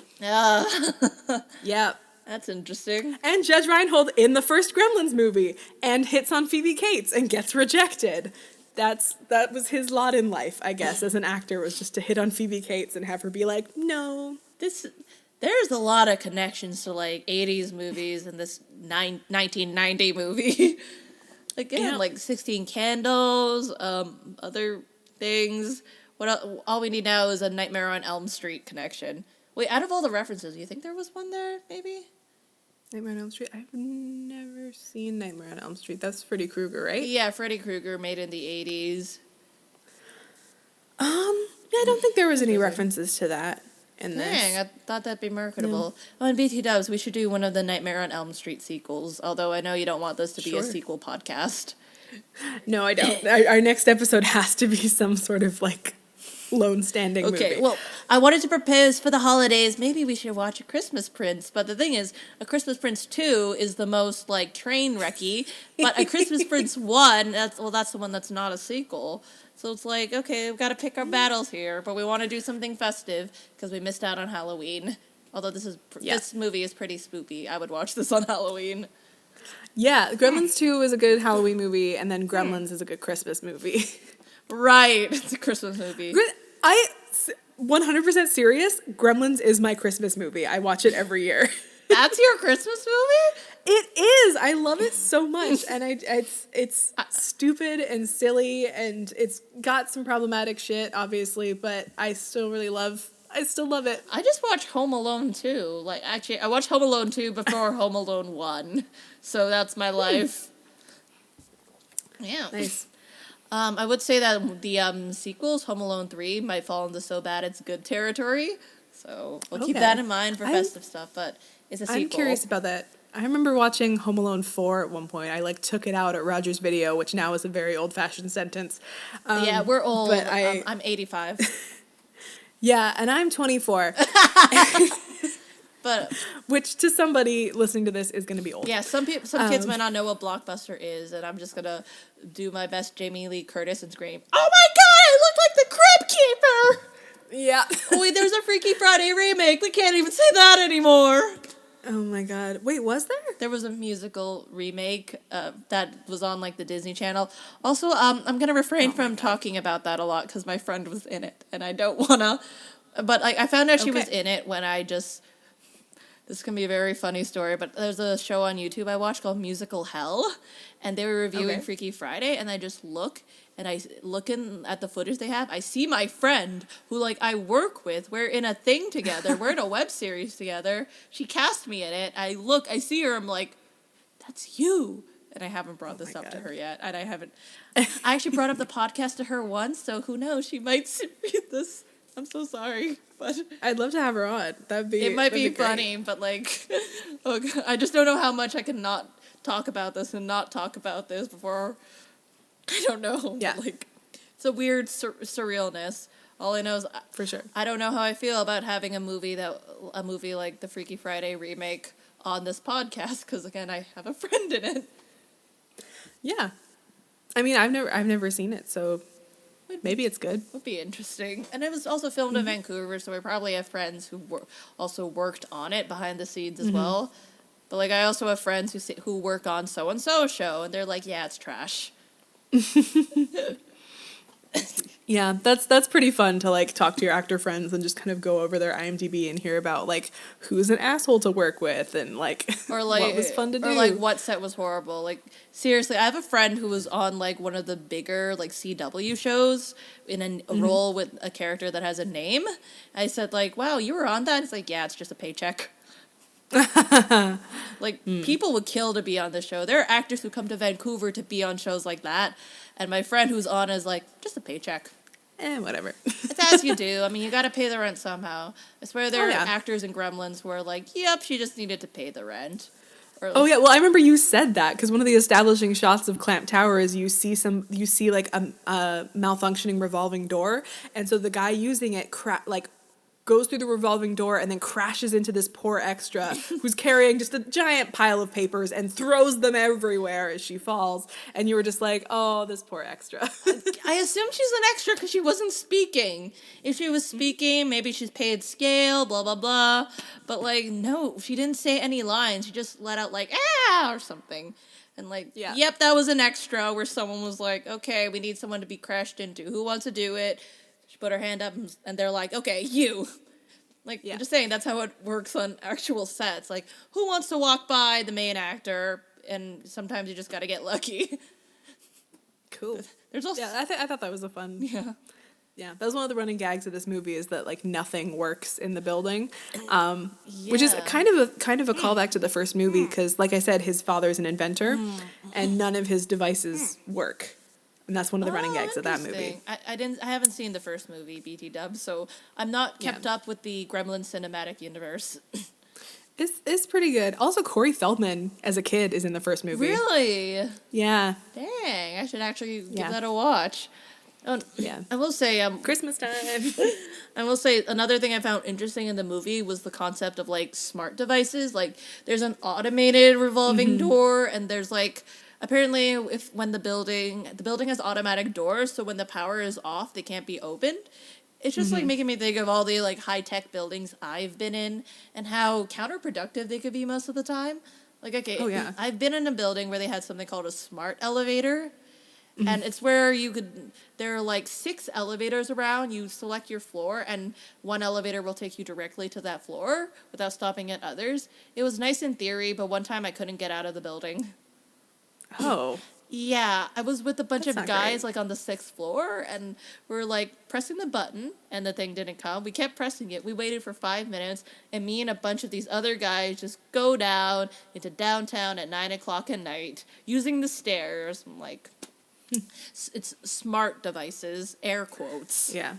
A: Yep.
B: That's interesting.
A: And Judge Reinhold in the first Gremlins movie and hits on Phoebe Cates and gets rejected. That was his lot in life, I guess, as an actor, was just to hit on Phoebe Cates and have her be like, "No."
B: There's a lot of connections to like 80s movies and this 1990 movie. Again, like 16 Candles, other things. All we need now is a Nightmare on Elm Street connection. Wait, out of all the references, you think there was one there, maybe?
A: Nightmare on Elm Street? I've never seen Nightmare on Elm Street. That's Freddy Krueger, right?
B: Yeah, Freddy Krueger, made in the 80s.
A: I don't think there was any references to that in this.
B: Dang, I thought that'd be marketable. No. Oh, and BT Dubs, we should do one of the Nightmare on Elm Street sequels, although I know you don't want this to be a sequel podcast.
A: No, I don't. Our next episode has to be some sort of like lone standing movie.
B: Okay, well, I wanted to propose for the holidays, maybe we should watch A Christmas Prince, but the thing is, A Christmas Prince 2 is the most, like, train wrecky, but A Christmas Prince 1, that's the one that's not a sequel. So it's like, okay, we've got to pick our battles here, but we want to do something festive, because we missed out on Halloween. Although this movie is pretty spooky. I would watch this on Halloween.
A: Yeah, Gremlins 2 is a good Halloween movie, and then Gremlins is a good Christmas movie.
B: Right, it's a Christmas movie.
A: 100% serious, Gremlins is my Christmas movie. I watch it every year.
B: That's your Christmas movie?
A: It is. I love it so much, and it's stupid and silly, and it's got some problematic shit, obviously, but I still love it.
B: I just watched Home Alone 2. Like, actually, I watched Home Alone 2 before Home Alone 1, so that's my life. Yeah.
A: Nice.
B: I would say that the sequels, Home Alone 3, might fall into so bad it's good territory. So we'll keep that in mind for festive stuff, but it's a sequel.
A: I'm curious about that. I remember watching Home Alone 4 at one point. I took it out at Rogers Video, which now is a very old-fashioned sentence.
B: Yeah, we're old.
A: But
B: I'm 85.
A: Yeah, and I'm 24.
B: But
A: which to somebody listening to this is going to be old.
B: Yeah, some kids might not know what Blockbuster is, and I'm just going to do my best Jamie Lee Curtis and scream, "Oh my God, I look like the Crypt Keeper!"
A: Yeah.
B: Oh wait, there's a Freaky Friday remake. We can't even say that anymore.
A: Oh my god. Wait, was there?
B: There was a musical remake that was on like the Disney Channel. Also, I'm gonna refrain from talking about that a lot because my friend was in it, and I don't wanna. But like, I found out she was in it when I just. This can be a very funny story, but there's a show on YouTube I watched called Musical Hell, and they were reviewing Freaky Friday, and I just look at the footage they have. I see my friend who like I work with. We're in a thing together. We're in a web series together. She cast me in it. I see her. I'm like, that's you. And I haven't brought this up to her yet, and I haven't. I actually brought up the podcast to her once, so who knows? She might read this. I'm so sorry, but
A: I'd love to have her on.
B: It might be funny, but like, I just don't know how much I can not talk about this and not talk about this before. I don't know.
A: Yeah,
B: like, it's a weird surrealness. All I know is
A: for sure.
B: I don't know how I feel about having a movie like the Freaky Friday remake on this podcast because again, I have a friend in it.
A: Yeah, I mean, I've never seen it, so. Maybe it's good.
B: Would be interesting. And it was also filmed in Vancouver, so we probably have friends who also worked on it behind the scenes as well. But like, I also have friends who work on so-and-so show, and they're like, yeah, it's trash.
A: Yeah, that's pretty fun to like talk to your actor friends and just kind of go over their IMDb and hear about like who's an asshole to work with and like
B: or like
A: what was fun to do
B: or like what set was horrible. Like seriously, I have a friend who was on like one of the bigger like CW shows in a role with a character that has a name. I said like, "Wow, you were on that?" It's like, "Yeah, it's just a paycheck." Like people would kill to be on this show. There are actors who come to Vancouver to be on shows like that, and my friend who's on is like, just a paycheck.
A: Whatever.
B: It's as you do. I mean, you got to pay the rent somehow. I swear there are actors in Gremlins who are like, "Yep, she just needed to pay the rent." Or like,
A: oh yeah, well I remember you said that because one of the establishing shots of Clamp Tower is you see like a malfunctioning revolving door, and so the guy using it goes through the revolving door and then crashes into this poor extra who's carrying just a giant pile of papers and throws them everywhere as she falls. And you were just like, oh, this poor extra.
B: I assume she's an extra because she wasn't speaking. If she was speaking, maybe she's paid scale, blah, blah, blah. But, like, no, she didn't say any lines. She just let out, like, ah, or something. And, like, yep, that was an extra where someone was like, okay, we need someone to be crashed into. Who wants to do it? She put her hand up, and they're like, okay, you. Like, I'm just saying, that's how it works on actual sets. Like, who wants to walk by the main actor? And sometimes you just got to get lucky.
A: Cool.
B: There's also...
A: Yeah, I thought that was a fun...
B: Yeah.
A: Yeah, that was one of the running gags of this movie is that, like, nothing works in the building, which is kind of a callback to the first movie because, like I said, his father's an inventor, and none of his devices work. And that's one of the running gags of that movie.
B: I haven't seen the first movie, BT Dub, so I'm not kept up with the Gremlins cinematic universe.
A: It's pretty good. Also, Corey Feldman as a kid is in the first movie.
B: Really?
A: Yeah.
B: Dang, I should actually give that a watch. Oh,
A: yeah.
B: I will say
A: Christmas time.
B: I will say another thing I found interesting in the movie was the concept of like smart devices. Like there's an automated revolving door, and there's like apparently when the building has automatic doors, so when the power is off, they can't be opened. It's just like making me think of all the like high tech buildings I've been in and how counterproductive they could be most of the time. Like okay, I've been in a building where they had something called a smart elevator. And it's where there are like 6 elevators around, you select your floor, and one elevator will take you directly to that floor without stopping at others. It was nice in theory, but one time I couldn't get out of the building.
A: Oh.
B: Yeah, I was with a bunch of guys like on the 6th floor, and we were like pressing the button, and the thing didn't come. We kept pressing it. We waited for 5 minutes, and me and a bunch of these other guys just go down into downtown at 9 o'clock at night using the stairs. I'm like... It's smart devices, air quotes.
A: Yeah.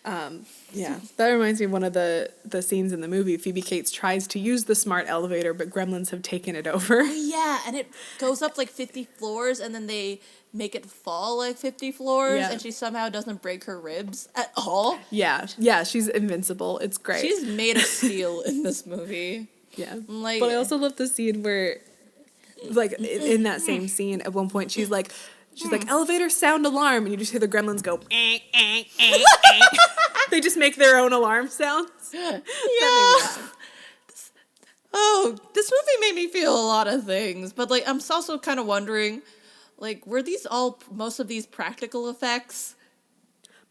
A: Yeah. That reminds me of one of the scenes in the movie. Phoebe Cates tries to use the smart elevator, but Gremlins have taken it over.
B: Oh, yeah, and it goes up like 50 floors, and then they make it fall like 50 floors, and she somehow doesn't break her ribs at all.
A: Yeah. Yeah, she's invincible. It's great.
B: She's made of steel in this movie.
A: Yeah.
B: Like,
A: but I also love the scene where, like, in that same scene, at one point, she's like, elevator sound alarm, and you just hear the Gremlins go, eh, eh, eh, eh. They just make their own alarm sounds.
B: Yeah. know. This movie made me feel a lot of things, but like I'm also kind of wondering, like, were these most of these practical effects?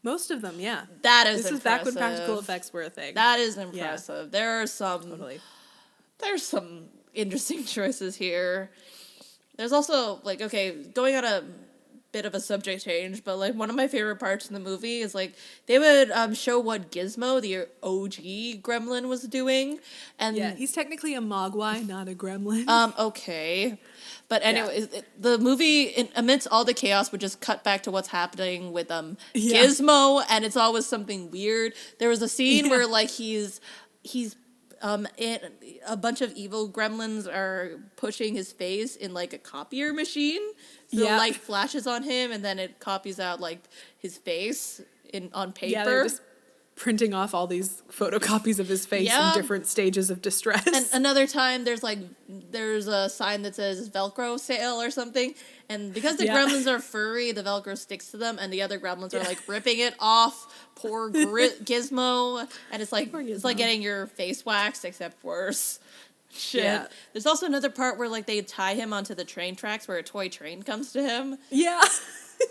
A: Most of them, yeah.
B: That is
A: This is back when practical effects were a thing.
B: That is impressive. Yeah. There are some.
A: Totally.
B: There's some interesting choices here. There's also, like, okay, going on a bit of a subject change, but, like, one of my favorite parts in the movie is, like, they would show what Gizmo, the OG gremlin, was doing. And
A: yeah, he's technically a mogwai, not a gremlin.
B: Okay. But anyway, the movie, amidst all the chaos, would just cut back to what's happening with Gizmo, and it's always something weird. There was a scene where, like, he's a bunch of evil gremlins are pushing his face in, like, a copier machine. So the light flashes on him, and then it copies out, like, his face on paper.
A: Yeah, they're just printing off all these photocopies of his face in different stages of distress.
B: And another time, there's a sign that says Velcro sale or something, and because the gremlins are furry, the Velcro sticks to them, and the other gremlins are, like, ripping it off. Poor Gizmo, and it's like getting your face waxed, except worse. Shit. Yeah. There's also another part where, like, they tie him onto the train tracks where a toy train comes to him.
A: Yeah.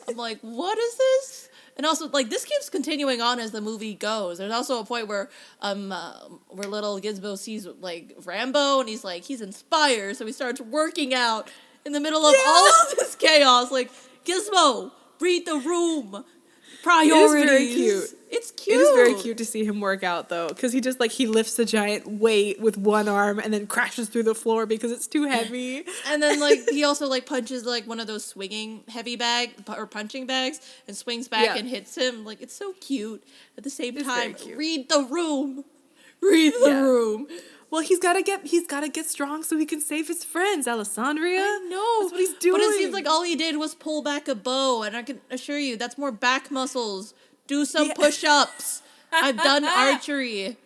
B: I'm like, what is this? And also, like, this keeps continuing on as the movie goes. There's also a point where little Gizmo sees, like, Rambo, and he's inspired, so he starts working out in the middle of all of this chaos. Like, Gizmo, read the room. Priorities.
A: It is very cute.
B: It's cute.
A: It is very cute to see him work out, though, because he just, like, he lifts a giant weight with one arm and then crashes through the floor because it's too heavy.
B: And then, like, he also, like, punches, like, one of those swinging heavy punching bags and swings back and hits him. Like, it's so cute. At the same time, read the room. Read the room.
A: Well, he's gotta get strong so he can save his friends, Alesandria.
B: I know.
A: That's what he's doing.
B: But it seems like all he did was pull back a bow, and I can assure you, that's more back muscles. Do some push-ups. I've done archery.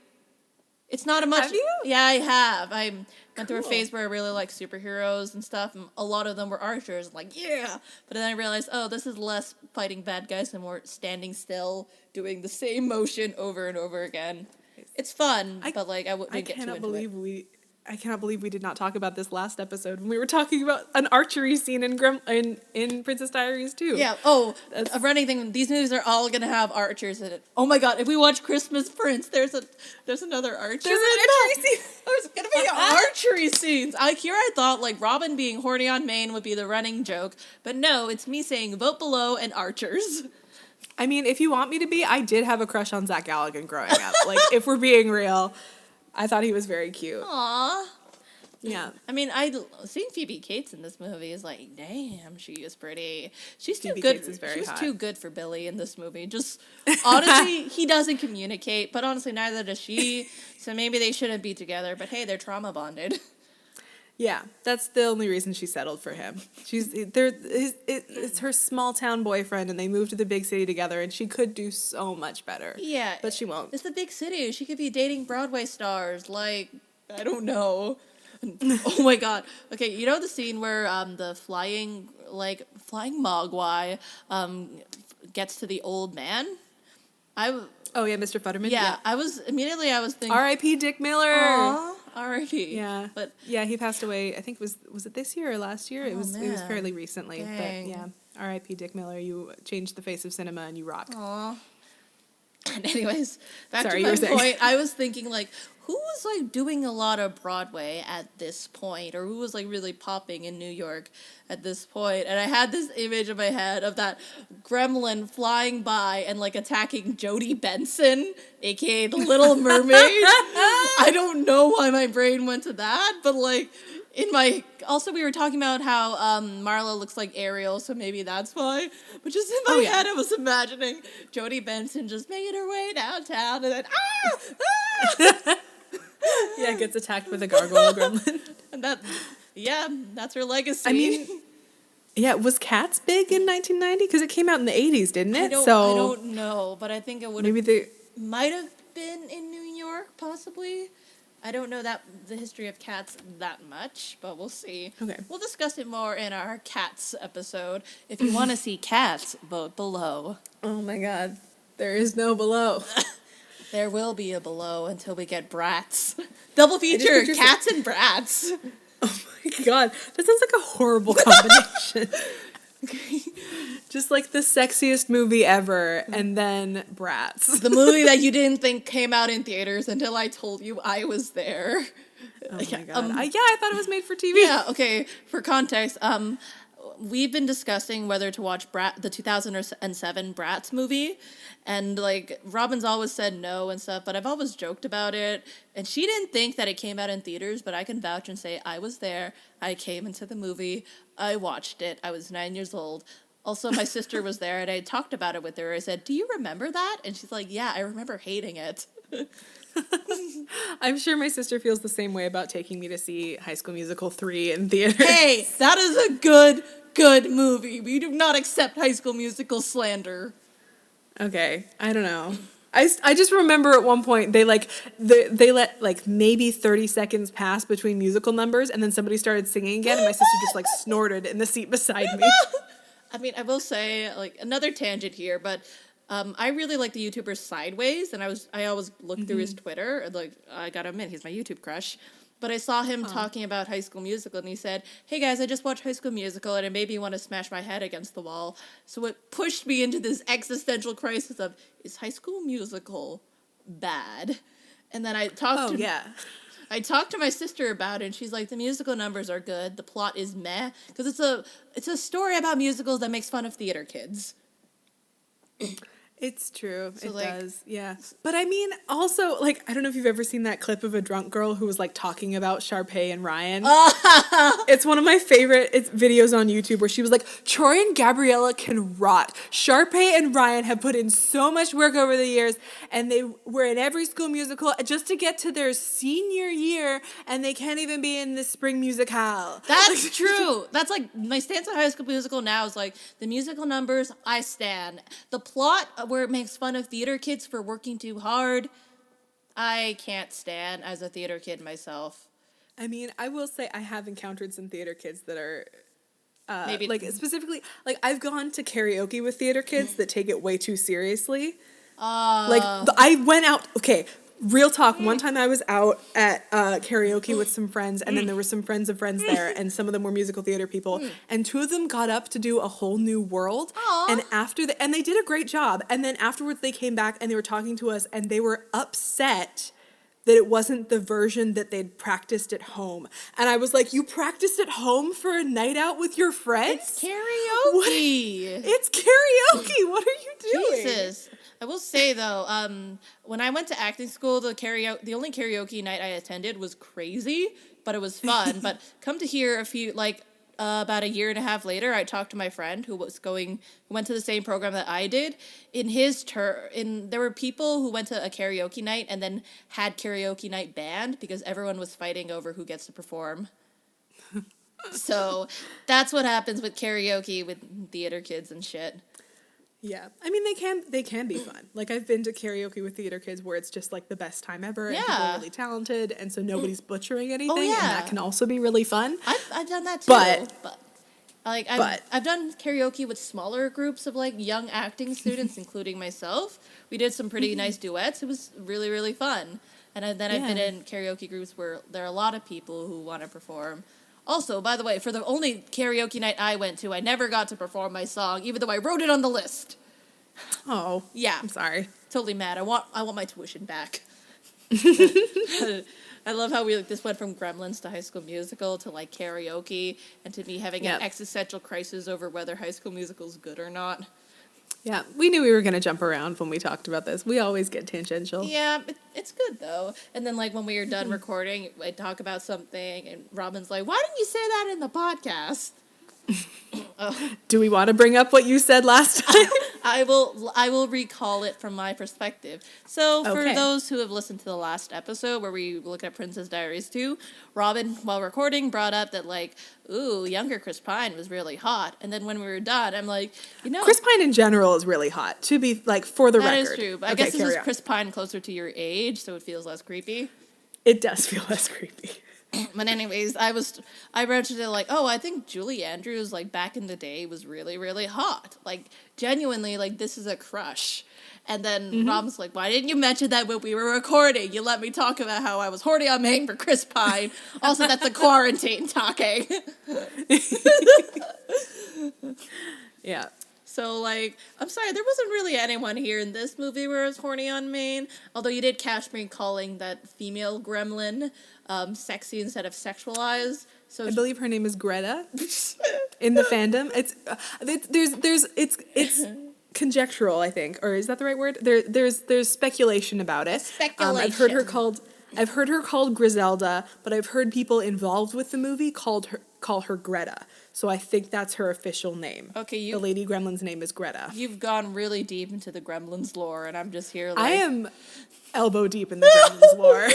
B: It's not a much...
A: Have you?
B: Yeah, I have. I went through a phase where I really liked superheroes and stuff, and a lot of them were archers. I'm like, yeah! But then I realized, this is less fighting bad guys and more standing still, doing the same motion over and over again. It's fun, but, like, I wouldn't get too into it.
A: I cannot believe we did not talk about this last episode when we were talking about an archery scene in Princess Diaries too.
B: Yeah. Oh, a running thing. These movies are all gonna have archers in it. Oh my god! If we watch Christmas Prince, there's another archer.
A: There's an archery scene.
B: There's gonna be archery scenes. I thought, like, Robin being horny on Maine would be the running joke, but no, it's me saying vote below and archers.
A: I mean, if you want me to be, I did have a crush on Zach Galligan growing up. Like, if we're being real, I thought he was very cute.
B: Aww.
A: Yeah.
B: I mean, seeing Phoebe Cates in this movie is like, damn, she is pretty. She's too
A: Phoebe
B: good.
A: Cates is very
B: She was
A: hot.
B: too good for Billy in this movie. Just, honestly, he doesn't communicate, but honestly, neither does she. So maybe they shouldn't be together, but hey, they're trauma bonded.
A: Yeah, that's the only reason she settled for him. It's her small town boyfriend, and they moved to the big city together, and she could do so much better.
B: Yeah.
A: But she won't.
B: It's the big city. She could be dating Broadway stars. Like, I don't know. Oh my god. Okay, you know the scene where the flying mogwai gets to the old man?
A: Oh yeah, Mr. Futterman?
B: Yeah, I was thinking
A: R.I.P. Dick Miller.
B: Aww, R.I.P.
A: Yeah.
B: But
A: yeah, he passed away, I think was it this year or last year?
B: Oh,
A: it was fairly recently.
B: Dang.
A: But yeah. R.I.P. Dick Miller, you changed the face of cinema and you rock.
B: Aww. And anyways, back
A: Sorry,
B: to
A: you
B: my
A: were saying.
B: point, I was thinking, like, who was, like, doing a lot of Broadway at this point? Or who was, like, really popping in New York at this point? And I had this image in my head of that gremlin flying by and, like, attacking Jodie Benson, a.k.a. the Little Mermaid. I don't know why my brain went to that, but, like, also we were talking about how Marla looks like Ariel, so maybe that's why. But just in my head, I was imagining Jodie Benson just making her way downtown, and then
A: Yeah, gets attacked with a gargoyle gremlin.
B: And that's her legacy.
A: I mean, yeah, was Cats big in 1990? Because it came out in the 80s, didn't it?
B: I don't know, but I think it would might have been in New York, possibly. I don't know the history of Cats that much, but we'll see.
A: Okay.
B: We'll discuss it more in our Cats episode. If you want to see Cats, vote below.
A: Oh my god. There is no below.
B: There will be a below until we get Bratz. Double feature, Cats and Bratz.
A: Oh my god, that sounds like a horrible combination. Just like the sexiest movie ever, and then Bratz.
B: The movie that you didn't think came out in theaters until I told you I was there.
A: Oh my god. I thought it was made for TV.
B: Yeah, okay. For context, we've been discussing whether to watch the 2007 Bratz movie, and like Robin's always said no and stuff, but I've always joked about it, and she didn't think that it came out in theaters, but I can vouch and say I was there. I came into the movie. I watched it. I was 9 years old. Also, my sister was there, and I talked about it with her. I said, "Do you remember that?" And she's like, "Yeah, I remember hating it."
A: I'm sure my sister feels the same way about taking me to see High School Musical 3 in theaters.
B: Hey, that is a good movie. We do not accept High School Musical slander.
A: Okay, I don't know. I just remember at one point they let like maybe 30 seconds pass between musical numbers, and then somebody started singing again, and my sister just like snorted in the seat beside me.
B: I mean, I will say, like, another tangent here, but I really like the YouTuber Sideways, and I always look through his Twitter, and, like, I gotta admit, he's my YouTube crush. But I saw him talking about High School Musical, and he said, "Hey guys, I just watched High School Musical, and it made me want to smash my head against the wall." So it pushed me into this existential crisis of, is High School Musical bad? And then I talked I talked to my sister about it, and she's like, the musical numbers are good, the plot is meh, because it's a story about musicals that makes fun of theater kids.
A: It's true.
B: So,
A: it
B: like,
A: does. Yeah. But I mean, also, like, I don't know if you've ever seen that clip of a drunk girl who was, like, talking about Sharpay and Ryan. It's one of my favorite videos on YouTube where she was like, Troy and Gabriella can rot. Sharpay and Ryan have put in so much work over the years, and they were in every school musical just to get to their senior year, and they can't even be in the spring musical.
B: That's true. That's, like, my stance on High School Musical now is, like, the musical numbers, I stan. The plot where it makes fun of theater kids for working too hard, I can't stand as a theater kid myself.
A: I mean, I will say I have encountered some theater kids that are,
B: Maybe
A: like, specifically, like, I've gone to karaoke with theater kids that take it way too seriously. I went out, okay, real talk, one time I was out at karaoke with some friends, and then there were some friends of friends there, and some of them were musical theater people, and two of them got up to do A Whole New World, and and they did a great job, and then afterwards they came back and they were talking to us, and they were upset that it wasn't the version that they'd practiced at home. And I was like, you practiced at home for a night out with your friends?
B: It's karaoke.
A: It's karaoke. What are you doing?
B: Jesus. I will say, though, when I went to acting school, the only karaoke night I attended was crazy, but it was fun. But come to hear about a year and a half later, I talked to my friend who went to the same program that I did. There were people who went to a karaoke night and then had karaoke night banned because everyone was fighting over who gets to perform. So that's what happens with karaoke with theater kids and shit.
A: Yeah. I mean, they can be fun. Like, I've been to karaoke with theater kids where it's just, like, the best time ever. And people are really talented, and so nobody's butchering anything.
B: Oh, yeah.
A: And that can also be really fun.
B: I've done that, too. But I've done karaoke with smaller groups of, like, young acting students, including myself. We did some pretty nice duets. It was really, really fun. And then I've been in karaoke groups where there are a lot of people who want to perform. Also, by the way, for the only karaoke night I went to, I never got to perform my song, even though I wrote it on the list.
A: Oh.
B: Yeah.
A: I'm sorry.
B: Totally mad. I want my tuition back. I love how this went from Gremlins to High School Musical to, like, karaoke, and to me having an existential crisis over whether High School Musical is good or not.
A: Yeah, we knew we were going to jump around when we talked about this. We always get tangential.
B: Yeah, it's good, though. And then, like, when we were done recording, I talk about something, and Robin's like, why didn't you say that in the podcast?
A: Do we want to bring up what you said last time?
B: I will recall it from my perspective. So for those who have listened to the last episode where we looked at Princess Diaries 2, Robin, while recording, brought up that, like, ooh, younger Chris Pine was really hot. And then when we were done, I'm like,
A: Chris Pine in general is really hot, to be, like, for the record.
B: That is true. But I guess this is Chris Pine closer to your age, so it feels less creepy.
A: It does feel less creepy.
B: But anyways, I mentioned it like, oh, I think Julie Andrews, like, back in the day was really, really hot. Like, genuinely, like, this is a crush. And then Rob's like, why didn't you mention that when we were recording? You let me talk about how I was horny on Maine for Chris Pine. Also, that's a quarantine talking.
A: Yeah.
B: So, like, I'm sorry, there wasn't really anyone here in this movie where I was horny on Maine. Although you did catch me calling that female gremlin sexy instead of sexualized. So
A: I believe her name is Greta in the fandom. It's conjectural, I think, or is that the right word? There's speculation about it.
B: Speculation.
A: I've heard her called Griselda, but I've heard people involved with the movie call her Greta. So I think that's her official name.
B: Okay,
A: the Lady Gremlin's name is Greta.
B: You've gone really deep into the Gremlins lore, and I'm just here like...
A: I am elbow deep in the Gremlins lore.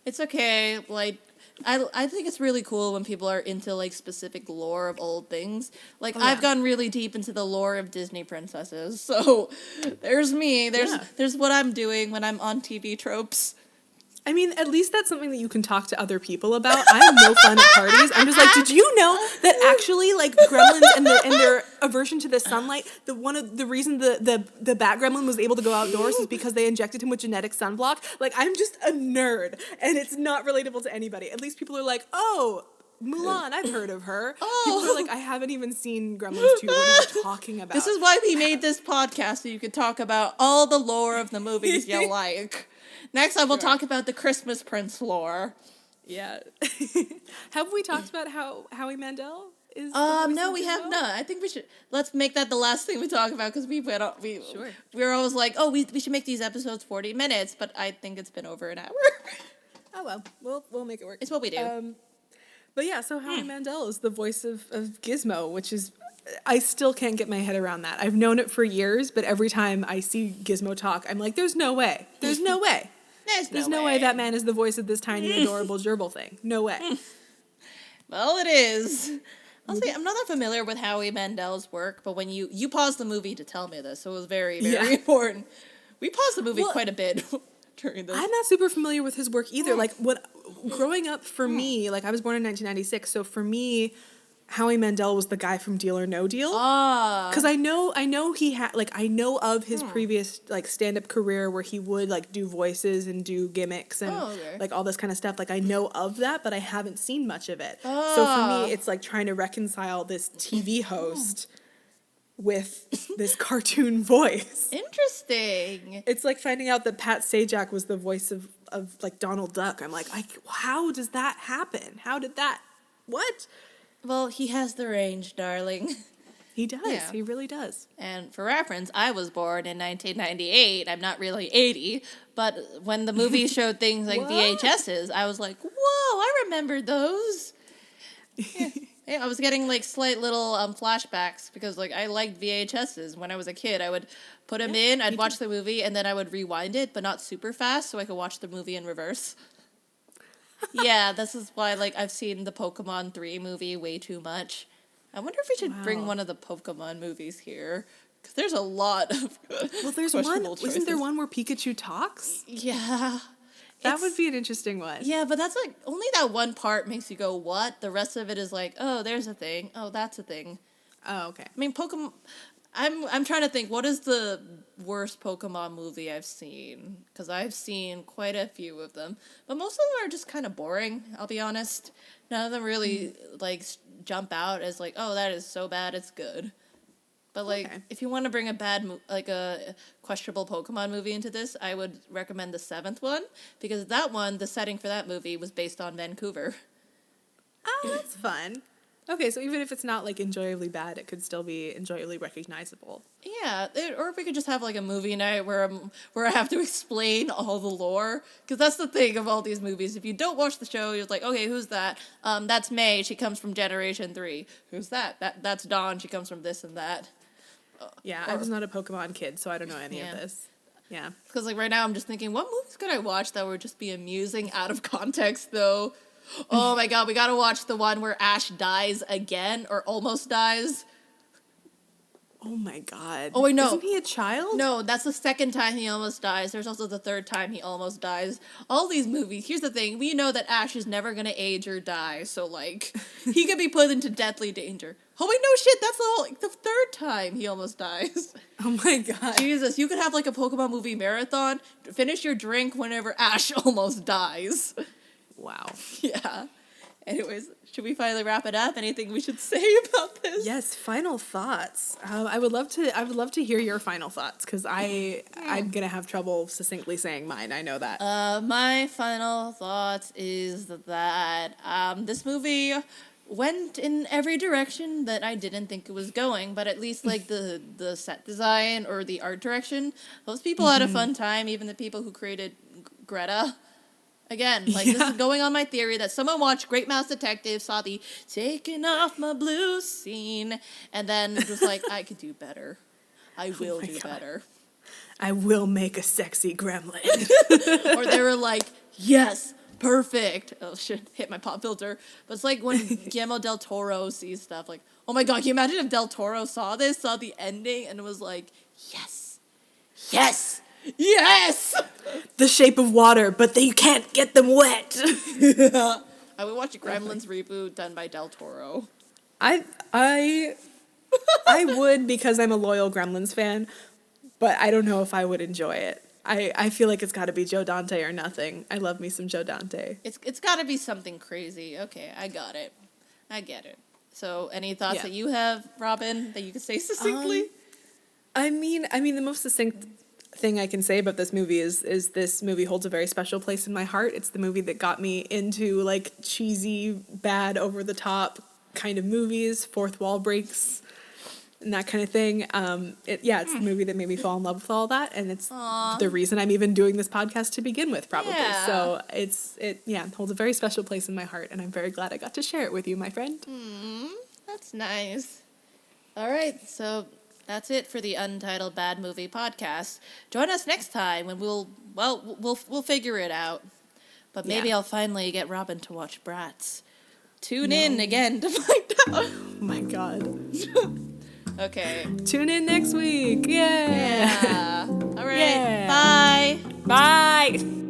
B: It's okay, like... I think it's really cool when people are into, like, specific lore of old things. Like, I've gone really deep into the lore of Disney princesses, so there's me. There's what I'm doing when I'm on TV tropes.
A: I mean, at least that's something that you can talk to other people about. I have no fun at parties. I'm just like, did you know that actually, like, gremlins and their aversion to the sunlight, one of the reason the bat gremlin was able to go outdoors is because they injected him with genetic sunblock. Like, I'm just a nerd, and it's not relatable to anybody. At least people are like, oh, Mulan, I've heard of her.
B: Oh.
A: People are like, I haven't even seen Gremlins 2. What are you talking about?
B: This is why we made this podcast, so you could talk about all the lore of the movies you like. Next, I will talk about the Christmas Prince lore.
A: Yeah. Have we talked about how Howie Mandel is?
B: No, we have not. I think let's make that the last thing we talk about, because we were always like, oh, we should make these episodes 40 minutes, but I think it's been over an hour.
A: Oh well, we'll make it work.
B: It's what we do.
A: But yeah, so Howie Mandel is the voice of Gizmo, which is, I still can't get my head around that. I've known it for years, but every time I see Gizmo talk, I'm like, there's no way. There's no way. There's no way that man is the voice of this tiny, adorable gerbil thing. No way.
B: Well, it is. I'll say, I'm not that familiar with Howie Mandel's work, but when you paused the movie to tell me this, so it was very, very important. We paused the movie quite a bit during this.
A: I'm not super familiar with his work either. Like, growing up for me, like, I was born in 1996, so for me, Howie Mandel was the guy from Deal or No Deal. Because I know he had, like, I know of his previous, like, stand-up career where he would, like, do voices and do gimmicks and, like, all this kind of stuff. Like, I know of that, but I haven't seen much of it. So for me, it's, like, trying to reconcile this TV host with this cartoon voice.
B: Interesting.
A: It's like finding out that Pat Sajak was the voice of like, Donald Duck. I'm like, how does that happen? How did that... What?
B: Well, he has the range, darling.
A: He does. Yeah. He really does.
B: And for reference, I was born in 1998. I'm not really 80, but when the movie showed things like VHSs, I was like, whoa, I remember those. Yeah, I was getting, like, slight little flashbacks because, like, I liked VHSs. When I was a kid, I would put them in, I'd watch the movie, and then I would rewind it, but not super fast, so I could watch the movie in reverse. Yeah, this is why, like, I've seen the Pokemon 3 movie way too much. I wonder if we should bring one of the Pokemon movies here, because there's a lot of
A: there's one. Choices. Isn't there one where Pikachu talks?
B: Yeah.
A: That would be an interesting one.
B: Yeah, but that's, like, only that one part makes you go, what? The rest of it is like, oh, there's a thing. Oh, that's a thing.
A: Oh, okay.
B: I mean, Pokemon... I'm trying to think, what is the worst Pokemon movie I've seen? Because I've seen quite a few of them. But most of them are just kind of boring, I'll be honest. None of them really, like, jump out as, like, oh, that is so bad, it's good. But, like, if you want to bring a questionable Pokemon movie into this, I would recommend the 7th one. Because that one, the setting for that movie was based on Vancouver.
A: Oh, that's fun. Okay, so even if it's not, like, enjoyably bad, it could still be enjoyably recognizable.
B: Yeah, or if we could just have, like, a movie night where I have to explain all the lore. Because that's the thing of all these movies. If you don't watch the show, you're like, okay, who's that? That's May. She comes from Generation 3. Who's that? That's Dawn. She comes from this and that.
A: Yeah, I was not a Pokemon kid, so I don't know any of this. Yeah.
B: Because, like, right now I'm just thinking, what movies could I watch that would just be amusing out of context, though? Oh my god, we gotta watch the one where Ash dies again, or almost dies.
A: Oh my god.
B: Oh, wait, no.
A: Isn't he a child?
B: No, that's the second time he almost dies. There's also the third time he almost dies. All these movies, here's the thing. We know that Ash is never going to age or die. So, like, he could be put into deathly danger. Oh, wait, no shit. That's the third time he almost dies.
A: Oh my god.
B: Jesus, you could have, like, a Pokemon movie marathon. Finish your drink whenever Ash almost dies.
A: Wow.
B: Yeah. Anyways, should we finally wrap it up? Anything we should say about this?
A: Yes, final thoughts. I would love to hear your final thoughts, because I'm gonna have trouble succinctly saying mine. I know that.
B: My final thoughts is that this movie went in every direction that I didn't think it was going, but at least like the set design or the art direction, those people had a fun time. Even the people who created Greta. Again, like, this is going on my theory that someone watched Great Mouse Detective, saw the taking off my blue scene, and then was like, I could do better. I will do better.
A: I will make a sexy gremlin.
B: Or they were like, yes, perfect. Oh, shit, hit my pop filter. But it's like when Guillermo del Toro sees stuff, like, oh my god, can you imagine if Del Toro saw the ending, and was like, yes, yes, yes!
A: The Shape of Water, but they can't get them wet.
B: I would watch a Gremlins reboot done by Del Toro.
A: I would, because I'm a loyal Gremlins fan, but I don't know if I would enjoy it. I feel like it's got to be Joe Dante or nothing. I love me some Joe Dante.
B: It's got to be something crazy. Okay, I got it. I get it. So, any thoughts that you have, Robin, that you could say succinctly?
A: I mean, the most succinct thing I can say about this movie is this movie holds a very special place in my heart. It's the movie that got me into, like, cheesy, bad, over-the-top kind of movies, fourth wall breaks, and that kind of thing. It's the movie that made me fall in love with all that, and it's the reason I'm even doing this podcast to begin with, probably. Yeah. So it holds a very special place in my heart, and I'm very glad I got to share it with you, my friend.
B: That's nice. All right, so that's it for the Untitled Bad Movie podcast. Join us next time when we'll figure it out. But maybe I'll finally get Robin to watch Bratz. Tune in again to find out.
A: Oh my god.
B: Okay.
A: Tune in next week. Yeah.
B: All right. Yeah. Bye.
A: Bye.